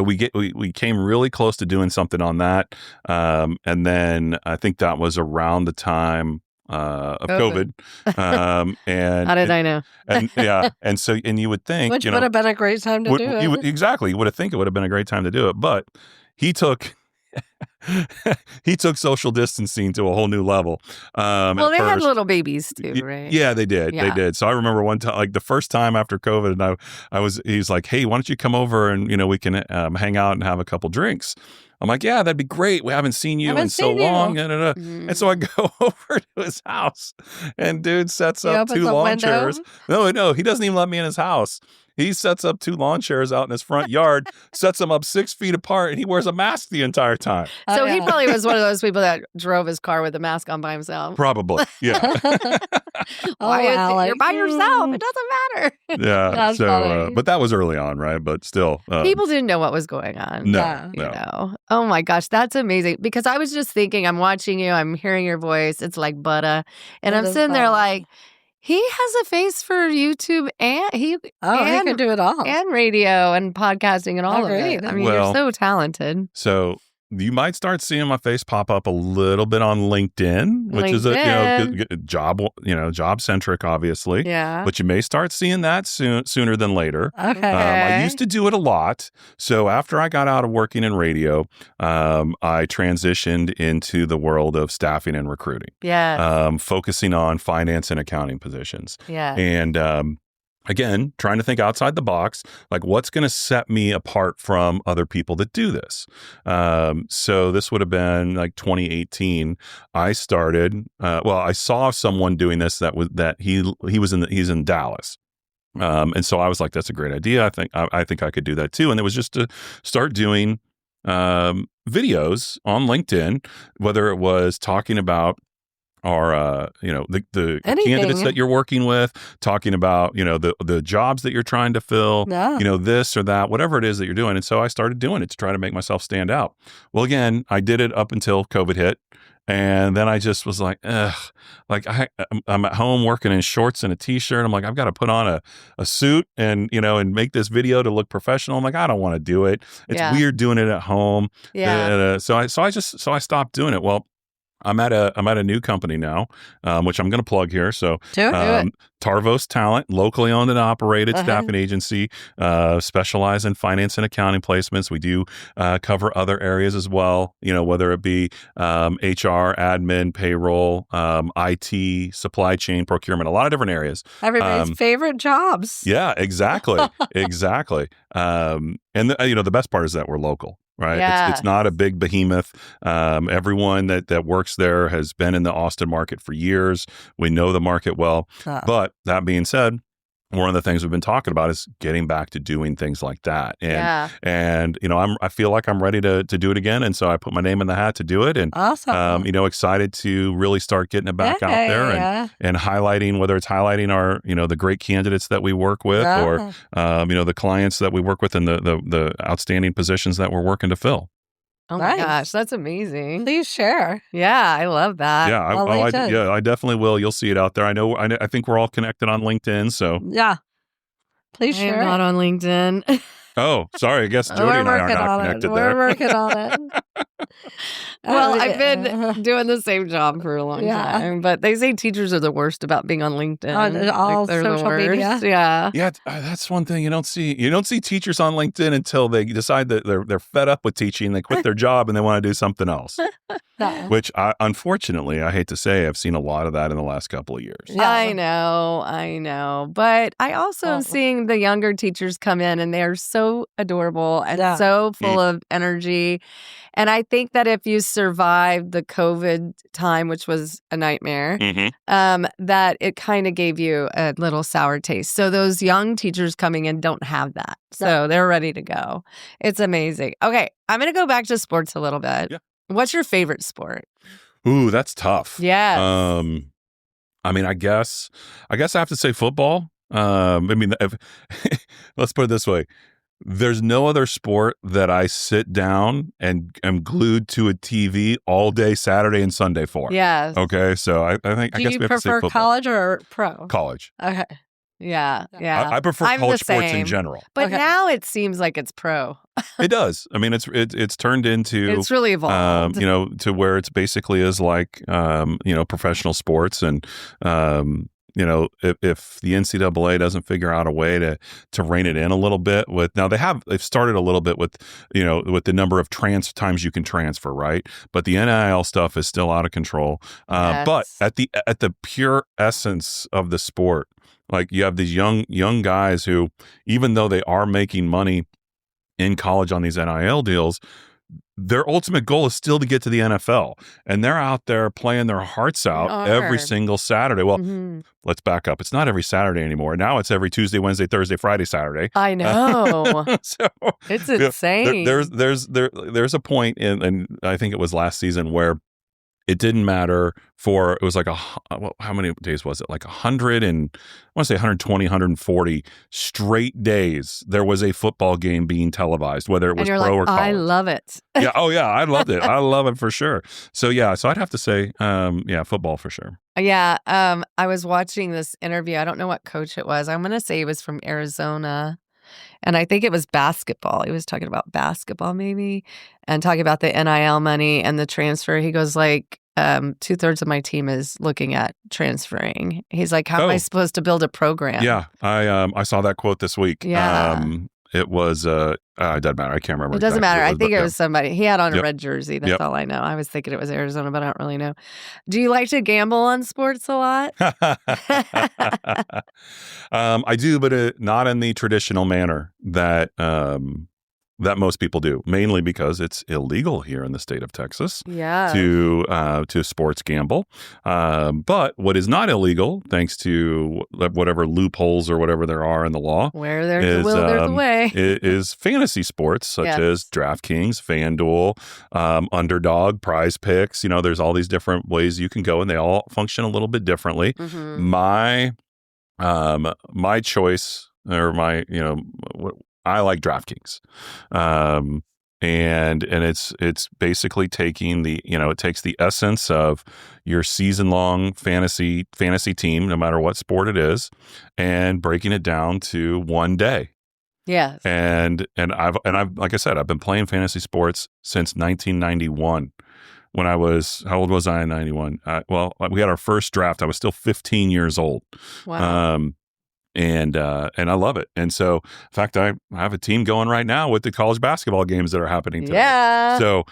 we came really close to doing something on that, and then I think that was around the time of COVID. And how did I know? And you would think, which would have been a great time to do it. Exactly, you would have think it would have been a great time to do it, but he took he took social distancing to a whole new level. Well, they had little babies too, right? Yeah, they did. Yeah. They did. So I remember one time, like the first time after COVID, and he's like, "Hey, why don't you come over and we can hang out and have a couple drinks." I'm like, "Yeah, that'd be great. We haven't seen you in so long." And so I go over to his house, and dude sets up 2 lawn chairs. No, he doesn't even let me in his house. He sets up 2 lawn chairs out in his front yard, sets them up 6 feet apart, and he wears a mask the entire time. So he probably was one of those people that drove his car with a mask on by himself. Probably, yeah. You're by yourself. It doesn't matter. Yeah. That's funny. But that was early on, right? But still, people didn't know what was going on. No. You know. Oh my gosh, that's amazing. Because I was just thinking, I'm watching you, I'm hearing your voice. It's like butter, and I'm sitting there like, he has a face for YouTube and he can do it all. And radio and podcasting and all of it. I mean, you're so talented. So you might start seeing my face pop up a little bit on LinkedIn, which is a job centric, obviously. Yeah. But you may start seeing that sooner than later. Okay. I used to do it a lot. So after I got out of working in radio, I transitioned into the world of staffing and recruiting. Yeah. Focusing on finance and accounting positions. Yeah. And again, trying to think outside the box, like what's going to set me apart from other people that do this. So this would have been like 2018. I started. I saw someone doing this he's in Dallas. And so I was like, that's a great idea. I think I could do that too. And it was just to start doing videos on LinkedIn, whether it was talking about the candidates that you're working with, talking about, the jobs that you're trying to fill, this or that, whatever it is that you're doing. And so I started doing it to try to make myself stand out. Well, again, I did it up until COVID hit. And then I just was like, ugh, like I'm at home working in shorts and a t-shirt. I'm like, I've got to put on a suit and make this video to look professional. I'm like, I don't want to do it. It's weird doing it at home. Yeah. So I stopped doing it. Well, I'm at a new company now, which I'm going to plug here. So, do it. Tarvos Talent, locally owned and operated staffing agency, specialize in finance and accounting placements. We do cover other areas as well. Whether it be HR, admin, payroll, IT, supply chain, procurement, a lot of different areas. Everybody's favorite jobs. Yeah, exactly, exactly. And the best part is that we're local. Right. Yeah. It's not a big behemoth. Everyone that works there has been in the Austin market for years. We know the market well. But that being said, one of the things we've been talking about is getting back to doing things like that. And I feel like I'm ready to do it again. And so I put my name in the hat to do it. And awesome. Excited to really start getting it back out there and highlighting, whether it's highlighting our, the great candidates that we work with or, the clients that we work with and the outstanding positions that we're working to fill. Oh my gosh, that's amazing. Please share. Yeah, I love that. Yeah, I definitely will. You'll see it out there. I think we're all connected on LinkedIn, so. Yeah. Please share. I'm not on LinkedIn. Oh, sorry. I guess Jody and I are not connected there. We're working on it. Well, I've been doing the same job for a long time, but they say teachers are the worst about being on LinkedIn. All social media. Yeah. Yeah, that's one thing you don't see. You don't see teachers on LinkedIn until they decide that they're fed up with teaching, they quit their job, and they want to do something else. Which, unfortunately, I hate to say, I've seen a lot of that in the last couple of years. Yeah. I know. But I also am seeing the younger teachers come in, and they're so adorable and so full of energy. And I think that if you survived the COVID time, which was a nightmare, that it kind of gave you a little sour taste. So those young teachers coming in don't have that. So they're ready to go. It's amazing. Okay, I'm going to go back to sports a little bit. Yeah. What's your favorite sport? Ooh, that's tough. Yeah. I guess I have to say football. Let's put it this way. There's no other sport that I sit down and am glued to a TV all day, Saturday and Sunday for. Yes. Okay. So I think Do I guess you we have to say prefer football. College or pro? College. Okay. Yeah. I prefer college sports in general. But now it seems like it's pro. It does. I mean, it's turned into. It's really evolved. To where it's basically is like, professional sports and. if the NCAA doesn't figure out a way to rein it in a little bit they've started a little bit with the number of times you can transfer, right? But the NIL stuff is still out of control. But at the pure essence of the sport, like you have these young guys who, even though they are making money in college on these NIL deals, their ultimate goal is still to get to the NFL, and they're out there playing their hearts out every single Saturday. Well, let's back up. It's not every Saturday anymore. Now it's every Tuesday, Wednesday, Thursday, Friday, Saturday. I know. So it's insane. There's a point and I think it was last season where it didn't matter it was like how many days was it? Like 100 and I want to say 120, 140 straight days. There was a football game being televised, whether it was pro or college. I love it. Yeah. Oh yeah. I loved it. I love it for sure. So yeah. So I'd have to say, football for sure. Yeah. I was watching this interview. I don't know what coach it was. I'm going to say it was from Arizona. And I think it was basketball. He was talking about basketball maybe and talking about the NIL money and the transfer. He goes like, 2/3 of my team is looking at transferring. He's like, how am I supposed to build a program? Yeah. I saw that quote this week. Yeah. It was, it doesn't matter. I can't remember. It doesn't matter. I think it was somebody. He had on a Yep. red jersey. That's Yep. all I know. I was thinking it was Arizona, but I don't really know. Do you like to gamble on sports a lot? I do, but not in the traditional manner that most people do, mainly because it's illegal here in the state of Texas to sports gamble. But what is not illegal, thanks to whatever loopholes or whatever there are in the law, where there's a will, there's a way, is fantasy sports such as DraftKings, FanDuel, Underdog, Prize Picks. There's all these different ways you can go, and they all function a little bit differently. My choice, or I like DraftKings, and it's basically taking it takes the essence of your season-long fantasy team, no matter what sport it is, and breaking it down to one day. Yes. And I've like I said, I've been playing fantasy sports since 1991. When I was, how old was I in 91? We had our first draft. I was still 15 years old. Wow. And I love it. And so, in fact, I have a team going right now with the college basketball games that are happening today. Yeah. So,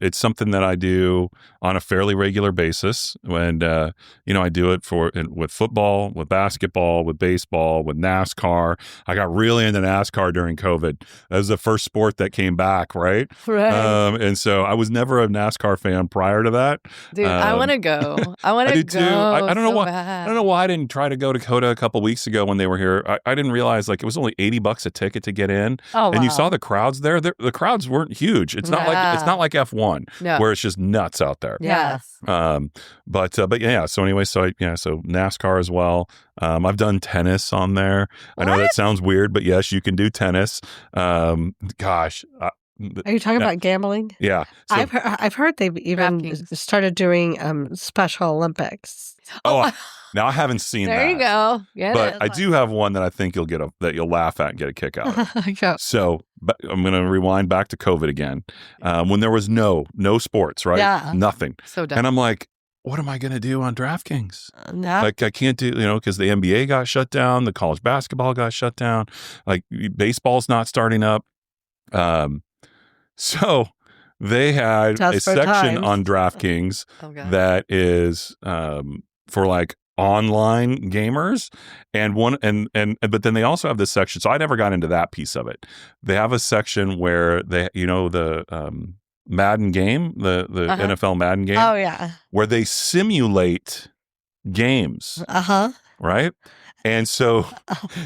it's something that I do on a fairly regular basis. And, I do it with football, with basketball, with baseball, with NASCAR. I got really into NASCAR during COVID. That was the first sport that came back, right? Right. And so I was never a NASCAR fan prior to that. Dude, I want to go. I want to go. Too. I don't know why. Bad. I don't know why I didn't try to go to Coda a couple weeks ago when they were here. I didn't realize it was only $80 a ticket to get in. Oh, and you wow. saw the crowds there. The crowds weren't huge. It's not like F1 where it's just nuts out there. Yes. But yeah. So anyway, so NASCAR as well. I've done tennis on there. What? I know that sounds weird, but yes, you can do tennis. Gosh. Are you talking about gambling? Yeah. So, I've heard they've even DraftKings. started doing Special Olympics. Now I haven't seen that. There you go. But I do have one that I think that you'll laugh at and get a kick out of. Yeah. So I'm going to rewind back to COVID again. When there was no sports, right? Yeah. Nothing. So dumb. And I'm like, what am I going to do on DraftKings? No. Like I can't do, because the NBA got shut down, the college basketball got shut down, like baseball's not starting up. So they had a section on DraftKings that is for like online gamers, but then they also have this section. So I never got into that piece of it. They have a section where the Madden game, the NFL Madden game. Oh yeah. Where they simulate games. Right? And so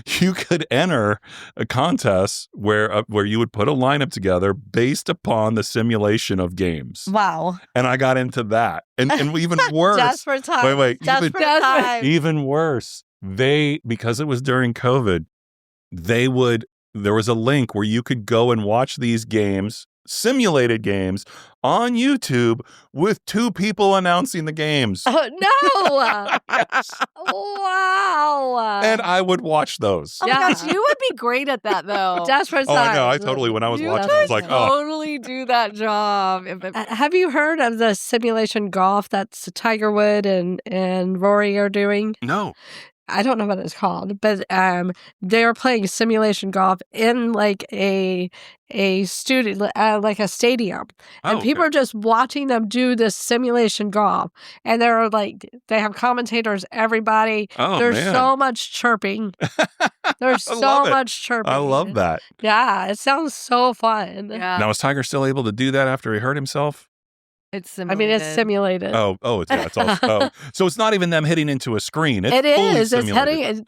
you could enter a contest where you would put a lineup together based upon the simulation of games. Wow. And I got into that. And even worse. Just for time. Wait. Just for time. Even worse. Because it was during COVID, there was a link where you could go and watch these games simulated games on YouTube with 2 people announcing the games. Oh, no. Yes. Wow. And I would watch those. Oh my gosh, you would be great at that though. Desperate Oh, I know. I Times. totally, when I was You watching, I was like, oh. totally do that job. Have you heard of the simulation golf that's Tiger Wood and Rory are doing? No. I don't know what it's called, but they're playing simulation golf in like a studio, like a stadium, and people are just watching them do this simulation golf, and they're like, they have commentators, everybody. There's so much chirping. There's so much chirping. I love that. Yeah, it sounds so fun. Yeah. Now, is Tiger still able to do that after he hurt himself? It's I simulated. mean, it's simulated. It's all. So it's not even them hitting into a screen. It's It fully is. It's simulated.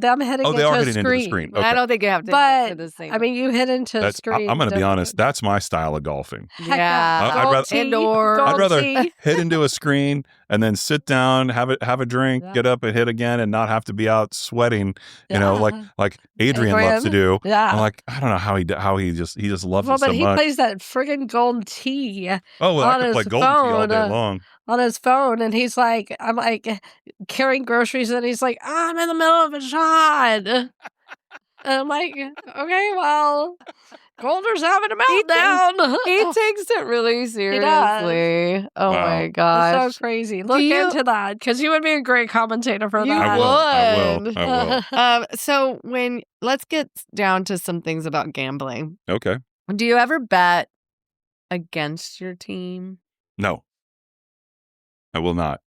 them hitting Oh, they are into a hitting into the screen. Okay. I don't think you have to But, hit the same. I mean, you hit into a screen. I'm going to be honest. That's my style of golfing. Yeah. I'd rather- Indoor. I'd rather tea. hit into a screen and then sit down, have a drink, get up and hit again, and not have to be out sweating. You know, like Adrian loves to do. Yeah. I'm like, I don't know how he just loves it so but he much. plays that friggin' golden tea Oh, well, I on could play his golden tea all phone, day long. on his phone, and he's like, I'm like carrying groceries, and he's like, I'm in the middle of a shot. And I'm like, okay, well, Golder's having a meltdown. He takes it really seriously. Oh Wow. my gosh. It's so crazy. Look into that, because you would be a great commentator for You that. I will. So let's get down to some things about gambling. Okay. Do you ever bet against your team? No, I will not.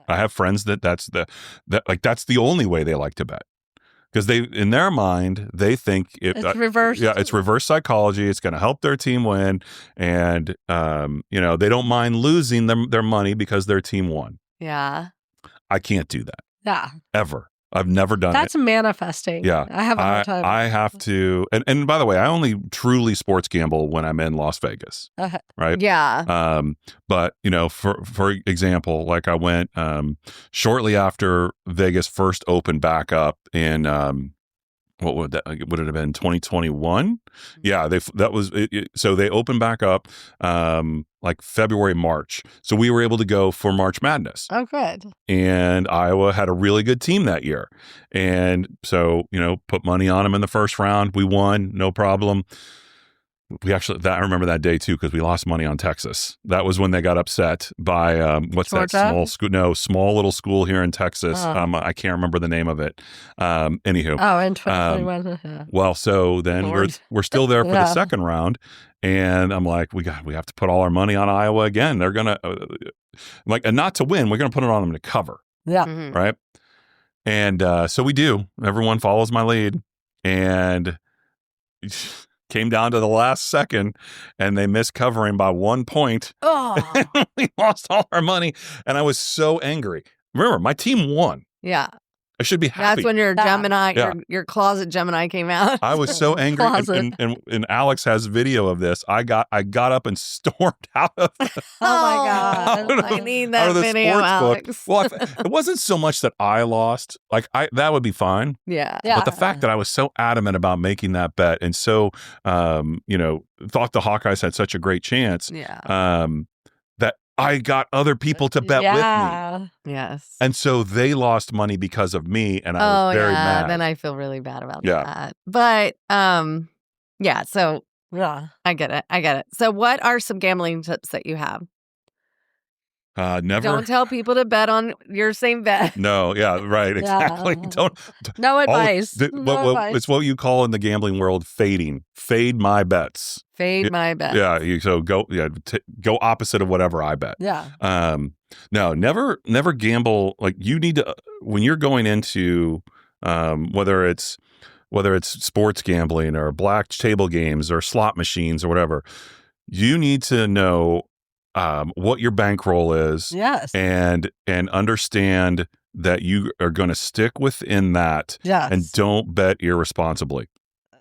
I have friends that's the only way they like to bet. Because in their mind, they think It's reverse. Yeah, it's reverse psychology. It's going to help their team win, and they don't mind losing their money because their team won. Yeah, I can't do that. Yeah, ever. I've never done that's it. manifesting. Yeah, I have a hard time. I have to, and by the way, I only truly sports gamble when I'm in Las Vegas. Right. Yeah. But for example, like I went shortly after Vegas first opened back up in what would it have been, 2021? Yeah, so they opened back up like February, March. So we were able to go for March Madness. Oh, good. And Iowa had a really good team that year. And so, put money on them in the first round. We won, no problem. I remember that day too, because we lost money on Texas. That was when they got upset by what's Georgia? that small school? No, small little school here in Texas. I can't remember the name of it. Anywho. Oh, in 2021. Well, so then we're still there for the second round, and I'm like, we have to put all our money on Iowa again. They're gonna and not to win. We're gonna put it on them to cover. Yeah. Mhm. Right. And so we do. Everyone follows my lead, and came down to the last second, and they missed covering by 1 point. Oh. We lost all our money, and I was so angry. Remember, my team won. Yeah. I should be happy. That's when your Gemini, Yeah. your closet Gemini came out. I was so angry, Closet. and Alex has video of this. I got up and stormed out of Oh my God. I need out that of the video, sports Alex. book. Well, it wasn't so much that I lost. Like that would be fine. Yeah. But the fact that I was so adamant about making that bet, and so thought the Hawkeyes had such a great chance, Yeah. that I got other people to bet with me. Yes. And so they lost money because of me, and I was very mad. Then I feel really bad about Yeah. that. But yeah, so Yeah. I get it. So what are some gambling tips that you have? Never. Don't tell people to bet on your same bet. No, yeah, right, exactly. Yeah. Don't. No advice. It's what you call in the gambling world fading. Fade my bets. Fade my bet. Yeah, go opposite of whatever I bet. Yeah. No, never gamble. Like, you need to, when you're going into whether it's sports gambling or black table games or slot machines or whatever, you need to know what your bankroll is. Yes. And understand that you are going to stick within that. Yes. And don't bet irresponsibly.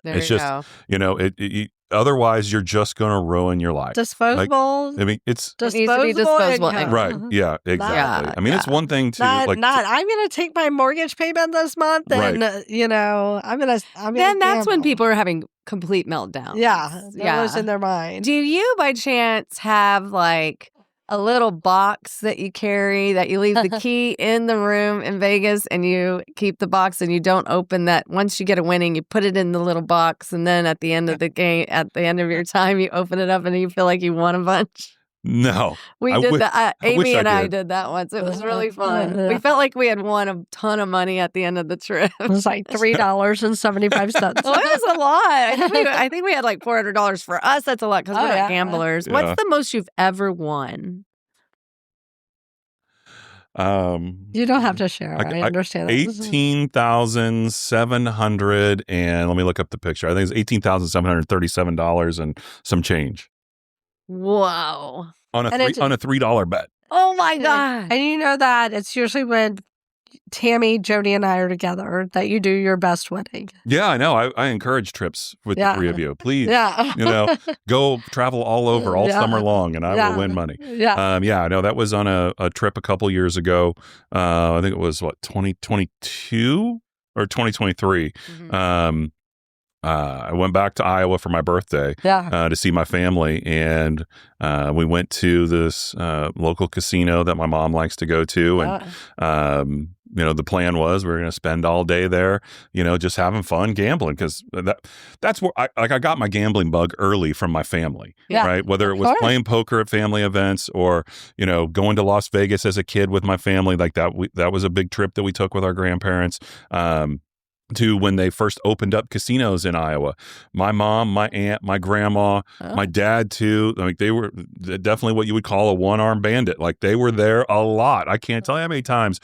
There It's you just, go. otherwise you're just going to ruin your life. Disposable. I mean, it's It needs to be disposable income. income. right. Yeah, exactly. I mean, it's one thing to Not, like. I'm going to take my mortgage payment this month, and I'm going to. Then that's when people are having complete meltdowns. Yeah, they're losing their mind. Do you, by chance, have like a little box that you carry that you leave the key in the room in Vegas, and you keep the box and you don't open that? Once you get a winning, you put it in the little box, and then at the end of the game, at the end of your time, you open it up and you feel like you won a bunch? No. We did that. Amy and I did that once. It was really fun. We felt like we had won a ton of money at the end of the trip. It was like $3.75. Well, it was a lot. I think we had like $400 for us. That's a lot because we're not gamblers. Yeah. What's the most you've ever won? You don't have to share. I understand. 18,700 and let me look up the picture. I think it's $18,737 and some change. Whoa. On a $3 bet. Oh my God. And you know that it's usually when Tammy, Jody, and I are together that you do your best winning. Yeah, I know. I encourage trips with the three of you. Please, go travel all over all summer long, and I will win money. Yeah. I know that was on a trip a couple years ago. I think it was 2022 or 2023. Mm-hmm. I went back to Iowa for my birthday to see my family, and we went to this local casino that my mom likes to go to, and the plan was we were going to spend all day there, just having fun gambling, because that's where I got my gambling bug early from my family, right? Whether it was playing poker at family events or going to Las Vegas as a kid with my family, like that. That was a big trip that we took with our grandparents. To when they first opened up casinos in Iowa. My mom, my aunt, my grandma, my dad too. Like they were definitely what you would call a one-armed bandit. Like they were there a lot. I can't tell you how many times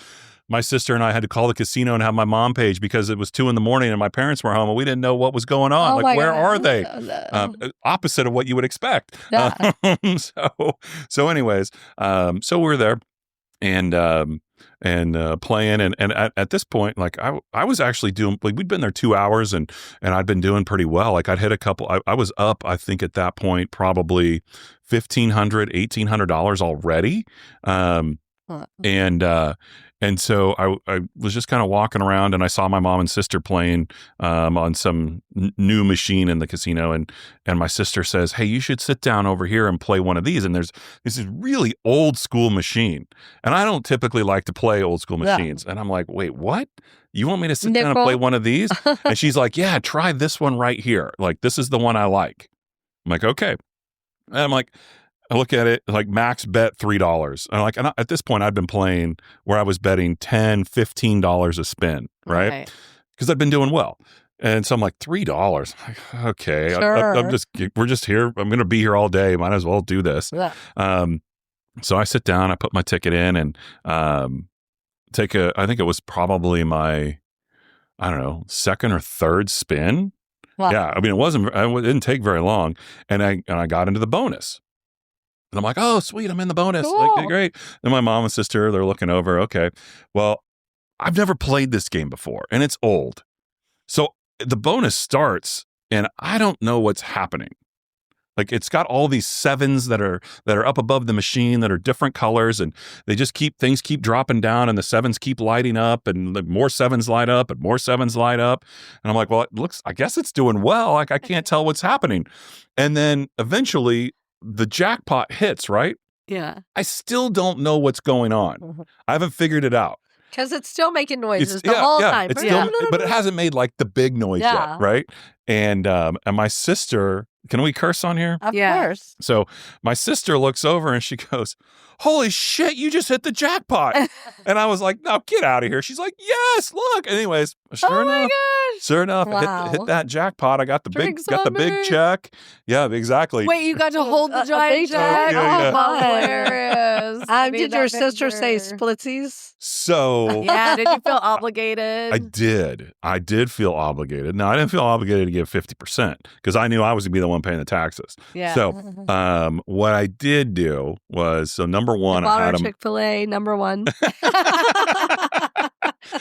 my sister and I had to call the casino and have my mom page because it was 2 a.m. and my parents were home and we didn't know what was going on. Like, where are they? Opposite of what you would expect. Yeah. So anyways, so we're there and playing and at this point, like I was actually doing, like we'd been there 2 hours and I'd been doing pretty well. Like I'd hit a couple, I was up, I think at that point, probably $1,500, $1,800 already. And so I was just kind of walking around and I saw my mom and sister playing on some new machine in the casino. And my sister says, "Hey, you should sit down over here and play one of these." And there's this really old school machine. And I don't typically like to play old school machines. And I'm like, "Wait, what? You want me to sit down and play one of these?" And she's like, "Yeah, try this one right here. Like, this is the one I like." I'm like, "Okay." And I'm like, I look at it like max bet $3. And at this point, I'd been playing where I was betting $10, $15 a spin, right? Because I'd been doing well. And so I'm like, $3. Okay, Sure. we're just here. I'm going to be here all day. Might as well do this. Yeah. So I sit down, I put my ticket in and I think it was probably my, I don't know, second or third spin. Wow. Yeah. I mean, it didn't take very long. And I got into the bonus. And I'm like, "Oh, sweet, I'm in the bonus." Cool. Like, great. And my mom and sister, they're looking over. Okay, well, I've never played this game before, and it's old. So the bonus starts, and I don't know what's happening. Like it's got all these sevens that are up above the machine that are different colors, and they just keep dropping down, and the sevens keep lighting up, and the more sevens light up, and more sevens light up. And I'm like, well, I guess it's doing well. Like I can't tell what's happening. And then eventually the jackpot hits, right? Yeah. I still don't know what's going on. I haven't figured it out. Because it's still making noises the whole time. It's still, but it hasn't made like the big noise yet, right? And my sister, can we curse on here? Of course. So my sister looks over and she goes, "Holy shit, you just hit the jackpot." And I was like, "No, get out of here." She's like, "Yes, look." Anyways, sure enough, Wow. hit that jackpot. I got the Drinks big me. check. Yeah, exactly. Wait, you got to hold the giant jack? Yeah. Oh, hilarious. Did your sister say splitsies? So Yeah, did you feel obligated? I did feel obligated. Now I didn't feel obligated to give 50% because I knew I was gonna be the one paying the taxes. Yeah. So what I did do was, so number one, I had them. Chick-fil-A, number one.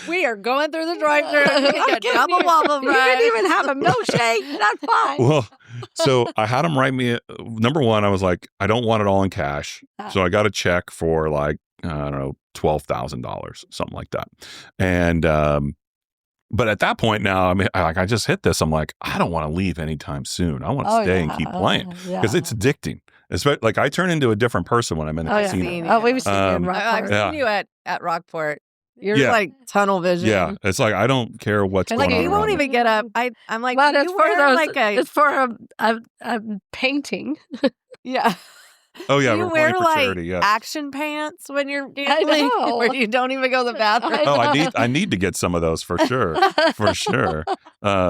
We are going through the drive-thru. You can get double waffle You fries. didn't even have a milkshake. That's fine. Well, So I had them write me. Number one, I was like, I don't want it all in cash, so I got a check for like I don't know, $12,000, something like that. And but at that point now, I mean, I just hit this. I'm like, I don't want to leave anytime soon. I want to stay and keep playing because it's addicting. Especially, like I turn into a different person when I'm in the casino. We've seen you in Rockport. I've seen you at Rockport. You're like tunnel vision. Yeah, it's like I don't care what's going on. You won't even get up. I'm like, but it's for a painting. Yeah. Oh yeah, you we're wear playing for like charity. Yes. action pants when you're gambling, where you don't even go to the bathroom. I need to get some of those for sure,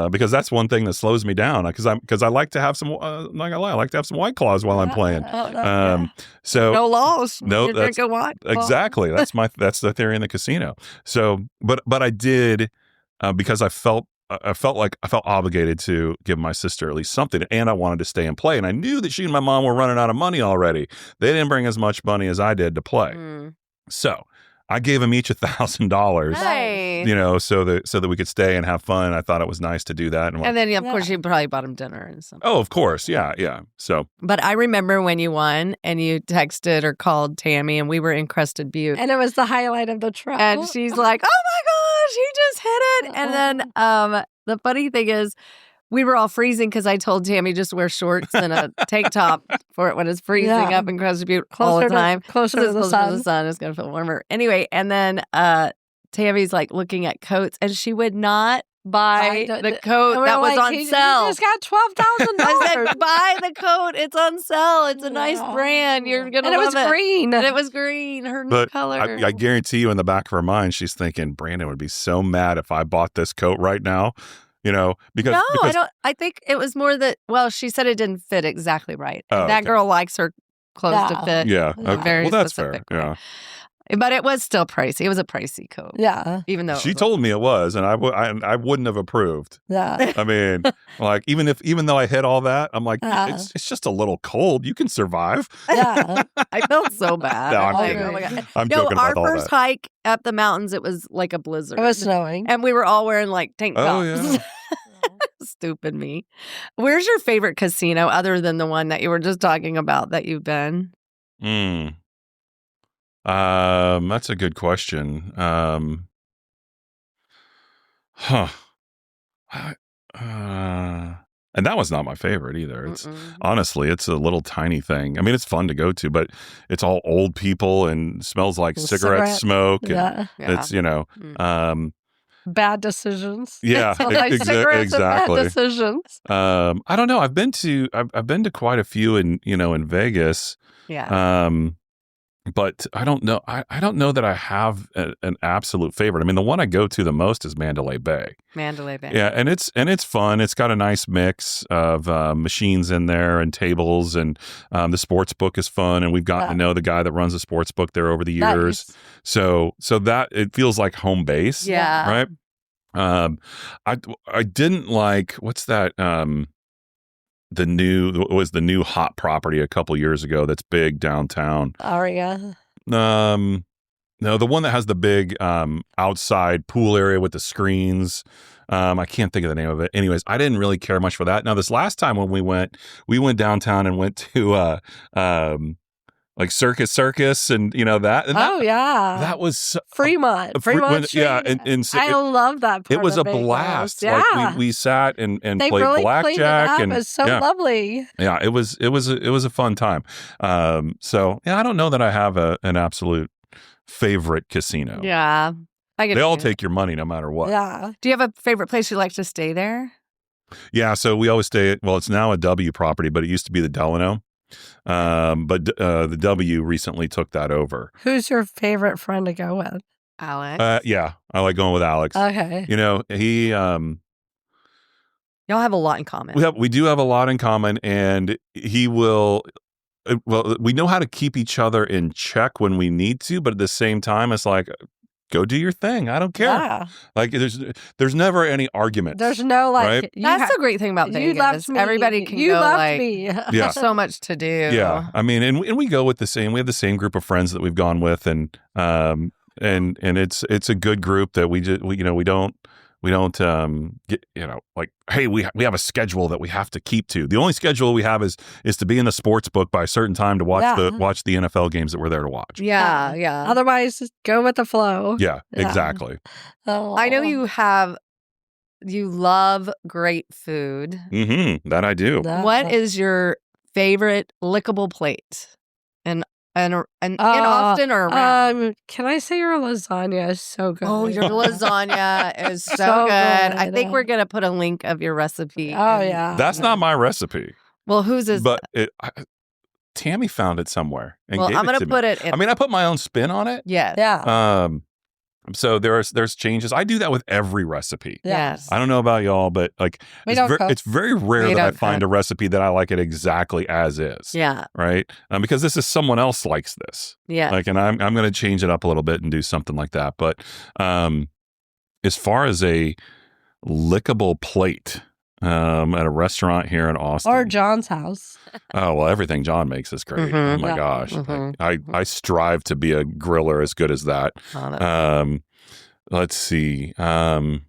because that's one thing that slows me down. Because I like to have some. Not gonna lie, I like to have some White Claws while I'm playing. So no laws. No, that's exactly that's the theory in the casino. So, but I did because I felt obligated to give my sister at least something, and I wanted to stay and play. And I knew that she and my mom were running out of money already. They didn't bring as much money as I did to play. So I gave them each $1,000, nice. so that we could stay and have fun. I thought it was nice to do that. And then, of course, you probably bought them dinner and something. Oh, of course. Yeah. So, but I remember when you won and you texted or called Tammy, and we were in Crested Butte. And it was the highlight of the trip. And she's like, oh my gosh, he just hit it. And then the funny thing is, we were all freezing because I told Tammy just wear shorts and a tank top for it when it's freezing up in Crested Butte all the time. Closer to the sun. It's going to feel warmer. Anyway, and then Tammy's like looking at coats, and she would not buy the coat that was on sale. You just got $12,000. I said, buy the coat. It's on sale. It's a nice brand. You're going to love it. And it was green. And it was green. Her new color. I guarantee you in the back of her mind, she's thinking, Brandon would be so mad if I bought this coat right now. Because I don't. I think it was more that. Well, she said it didn't fit exactly right. That girl likes her clothes to fit. Yeah, very that's specific. Fair. Yeah, but it was still pricey. It was a pricey coat. Yeah, even though she told me it was, and I wouldn't have approved. Yeah, I mean, like even though I hit all that, I'm like, it's just a little cold. You can survive. Yeah, I felt so bad. No, I'm kidding. Oh my God. I'm joking about all that. Our first hike up the mountains, it was like a blizzard. It was snowing, and we were all wearing like tank tops. Oh yeah. Stupid me. Where's your favorite casino other than the one that you were just talking about that you've been? That's a good question. And that was not my favorite either. It's honestly, it's a little tiny thing. I mean, it's fun to go to, but it's all old people and smells like cigarette smoke. And it's bad decisions. Yeah, exactly. Bad decisions. I don't know. I've been to quite a few in Vegas. Yeah. But I don't know. I don't know that I have an absolute favorite. I mean, the one I go to the most is Mandalay Bay. Yeah, and it's fun. It's got a nice mix of machines in there and tables, and the sports book is fun. And we've gotten to know the guy that runs the sports book there over the years. Nice. So that it feels like home base. Yeah. Right. I didn't like what's that? The new hot property a couple years ago that's big downtown. Aria. No, the one that has the big outside pool area with the screens. I can't think of the name of it. Anyways, I didn't really care much for that. Now, this last time when we went downtown and went to like Circus and that. And that was Fremont. Yeah, and I love that part. It was of a blast. Yeah, like we sat and they played really blackjack, and it was so lovely. Yeah, it was a fun time. So yeah, I don't know that I have an absolute favorite casino. Yeah, they all take your money no matter what. Yeah. Do you have a favorite place you like to stay there? Yeah, so we always stay at. Well, it's now a W property, but it used to be the Delano. But the W recently took that over. Who's your favorite friend to go with? Alex. Yeah, I like going with Alex. Okay. He y'all have a lot in common. We do have a lot in common, and he will. Well, we know how to keep each other in check when we need to, but at the same time, it's like, go do your thing. I don't care. Yeah. Like there's never any arguments. There's no right? That's the great thing about Vegas. You loved me. Everybody can you go loved like me. Yeah. so much to do. Yeah. I mean, and we go with we have the same group of friends that we've gone with, and it's a good group that we We don't get, like, hey, we have a schedule that we have to keep to. The only schedule we have is to be in the sports book by a certain time to watch the NFL games that we're there to watch. Yeah, yeah. Otherwise, just go with the flow. Yeah, exactly. I know you love great food. Mm-hmm. That I do. What is your favorite lickable plate? And often or around? Can I say your lasagna is so good? Oh, your lasagna is so good. I think we're going to put a link of your recipe. Oh, yeah. That's not my recipe. Well, whose is but Tammy found it somewhere and gave I'm it going to to put me. it in. I mean, I put my own spin on it. Yes. Yeah. So there's changes. I do that with every recipe. Yes. I don't know about y'all, but like it's very rare that I find a recipe that I like it exactly as is. Yeah. Right. Because this is someone else likes this. Yeah. Like, and I'm going to change it up a little bit and do something like that. But as far as a lickable plate at a restaurant here in Austin, or John's house. Oh, well, everything John makes is great. Oh my gosh. I strive to be a griller as good as that. Let's see. There's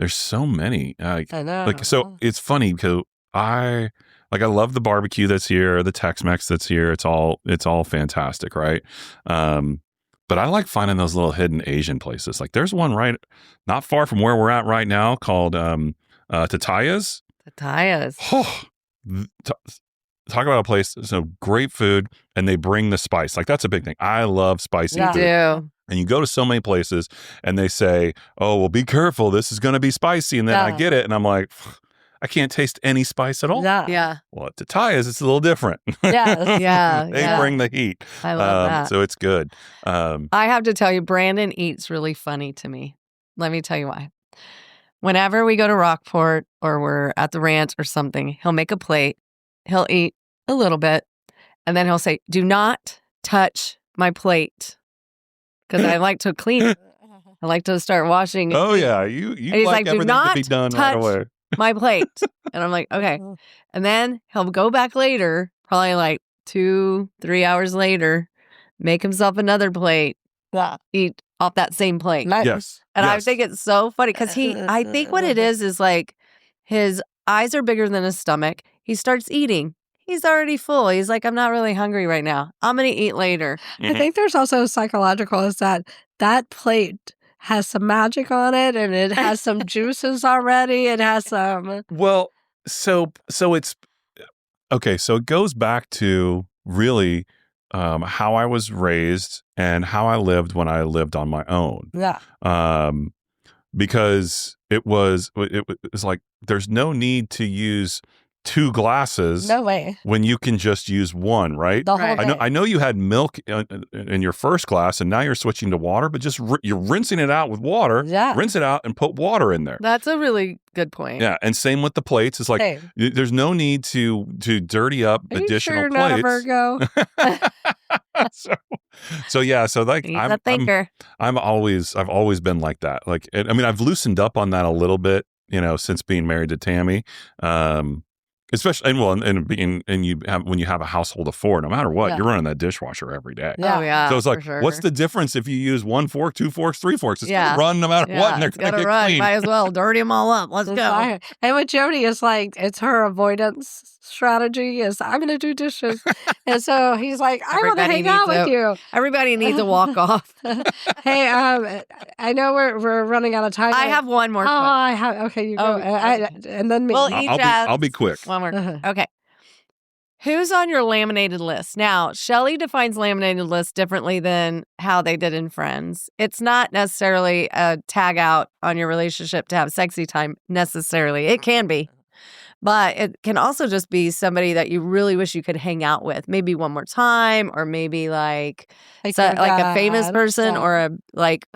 so many. I know. Like, so it's funny because I love the barbecue that's here, the Tex-Mex that's here. It's all fantastic, right? But I like finding those little hidden Asian places. Like there's one right not far from where we're at right now called Tataya's. Tataya's. Oh, talk about a place, so great food, and they bring the spice. Like that's a big thing. I love spicy food. Do. And you go to so many places and they say, oh, well, be careful. This is going to be spicy. And then I get it. And I'm like, I can't taste any spice at all. Yeah. Well, at Tataya's, it's a little different. Yeah. They bring the heat. I love that. So it's good. I have to tell you, Brandon eats really funny to me. Let me tell you why. Whenever we go to Rockport or we're at the ranch or something, he'll make a plate. He'll eat a little bit. And then he'll say, do not touch my plate. Because I like to clean it. I like to start washing. Oh, yeah. You like everything to be done right away. My plate. And I'm like, okay. And then he'll go back later, probably like 2-3 hours later, make himself another plate, eat off that same plate. Yes. And I think it's so funny because I think what it is like his eyes are bigger than his stomach. He starts eating. He's already full. He's like, I'm not really hungry right now. I'm going to eat later. I think there's also psychological is that plate has some magic on it and it has some juices already. It has some. Well, so it's okay. So it goes back to really how I was raised and how I lived when I lived on my own. Yeah. Because it was like there's no need to use 2 glasses. No way. When you can just use one, right? The whole day. I know you had milk in your first glass and now you're switching to water, but just you're rinsing it out with water. Yeah. Rinse it out and put water in there. That's a really good point. Yeah. And same with the plates. It's like there's no need to dirty up additional plates. Are you sure you're plates. not a Virgo? So yeah, so like He's a thinker. I've always been like that. Like I mean, I've loosened up on that a little bit, since being married to Tammy. Especially and you have when you have a household of 4, no matter what, you're running that dishwasher every day. Yeah. Oh yeah. So it's like, sure. what's the difference if you use 1 fork, 2 forks, 3 forks? It's gonna run no matter what, and they're gonna get run. clean. Might as well dirty them all up. Let's go. And with Jody, it's like it's her avoidance strategy. Is I'm gonna do dishes, and so he's like, I want to hang out with you. Everybody needs a walk off. Hey, I know we're running out of time. I have one more. I have. Okay, you go. And then me. Well, I'll be quick. One more. Okay. Who's on your laminated list? Now, Shelly defines laminated list differently than how they did in Friends. It's not necessarily a tag out on your relationship to have sexy time necessarily. It can be. But it can also just be somebody that you really wish you could hang out with. Maybe one more time, or maybe like a famous person, or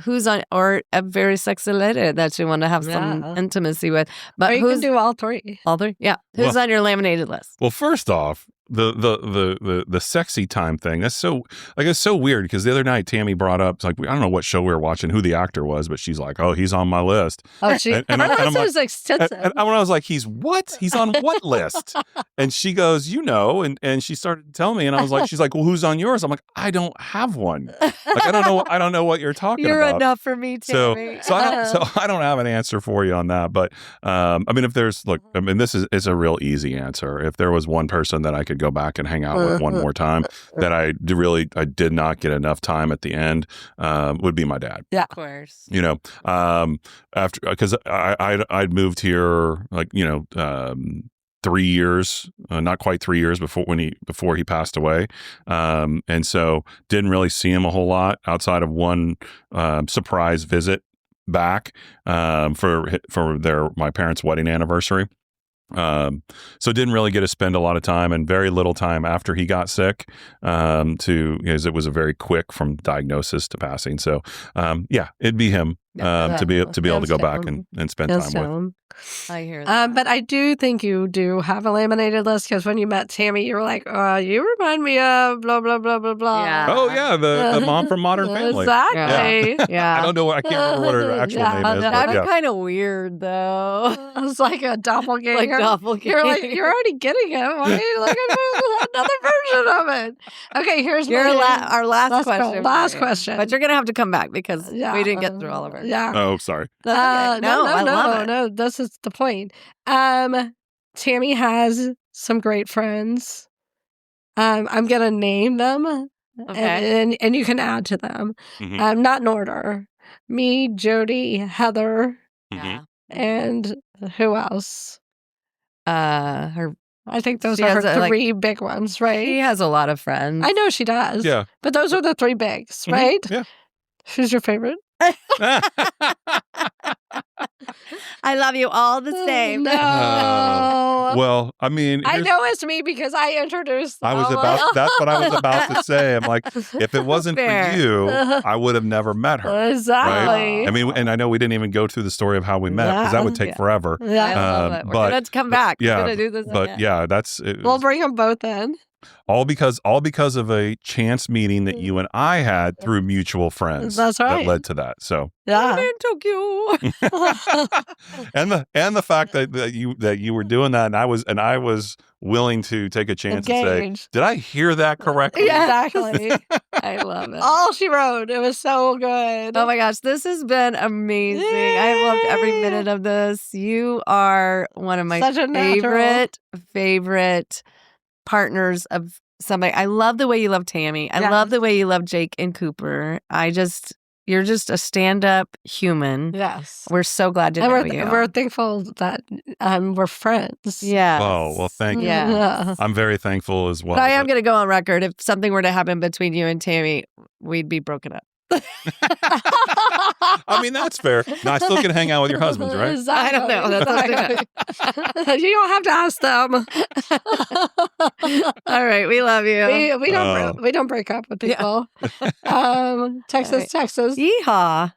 who's on, or a very sexy lady that you want to have some intimacy with. But or you can do all 3. All 3? Yeah. Who's on your laminated list? Well, first off, the sexy time thing, that's so it's so weird because the other night Tammy brought up, it's like, I don't know what show we were watching, who the actor was, but she's like, oh, he's on my list. Oh, she and I'm was like, extensive. and I was like, he's on what list? And she goes, and she started to tell me, and I was like, she's like, well, who's on yours? I'm like, I don't have one. Like, I don't know what you're talking You're about. enough for me, Tammy. So I don't have an answer for you on that. But I mean, this is a real easy answer. If there was one person that I could go back and hang out with one more time that I did not get enough time at the end, would be my dad. Yeah, of course. After, because I'd moved here 3 years, not quite 3 years before he passed away, and so didn't really see him a whole lot outside of one surprise visit back for my parents' wedding anniversary. So didn't really get to spend a lot of time, and very little time after he got sick, because it was a very quick from diagnosis to passing. So it'd be him to be able to go back and spend time with. I hear that. But I do think you do have a laminated list, because when you met Tammy, you were like, you remind me of blah, blah, blah, blah, blah. Yeah. Oh, yeah, the mom from Modern Family. Exactly. Yeah. I don't know. I can't remember what her actual name is. That'd be kind of weird, though. It's like a doppelganger. You're like, you're already getting it. Why are you looking for another version of it? Okay, here's our last question. Last question. But you're going to have to come back because we didn't get through all of it. Yeah. Oh, sorry. That's okay. No. This is the point. Tammy has some great friends. I'm gonna name them, Okay. and you can add to them. Mm-hmm. Not in order. Me, Jody, Heather, Yeah. and who else? I think those She are her has three big ones, right? She has a lot of friends. I know she does. Yeah. But those are the three bigs, right? Yeah. Who's your favorite? I love you all the same. No. Well, I mean, I know it's me because I introduced them. that's what I was about to say. I'm like, if it wasn't Fair. for you, I would have never met her. Exactly. Right? I mean, and I know we didn't even go through the story of how we met, because that would take forever. Yeah. I love it. We're going to come back. We're going to do this again. Yeah, We'll bring them both in. all because of a chance meeting that you and I had through mutual friends. That's right. That led to that. So Yeah. in Tokyo. and the fact that you were doing that, and I was willing to take a chance and say, did I hear that correctly? Yeah, exactly. I love it. All she wrote. It was so good. Oh my gosh, this has been amazing. I loved every minute of this. You are one of my Such a natural. favorite partners of somebody. I love the way you love Tammy. I love the way you love Jake and Cooper. You're just a stand-up human. Yes. We're so glad to know you. We're thankful that we're friends. Yeah. Oh, well, thank you. Yeah. I'm very thankful as well. But I am going to go on record. If something were to happen between you and Tammy, we'd be broken up. I mean, that's fair. No, I still can hang out with your husbands, right? I don't know. That's Exactly. You don't have to ask them. All right. We love you. We don't break up with people. Texas. Yeehaw.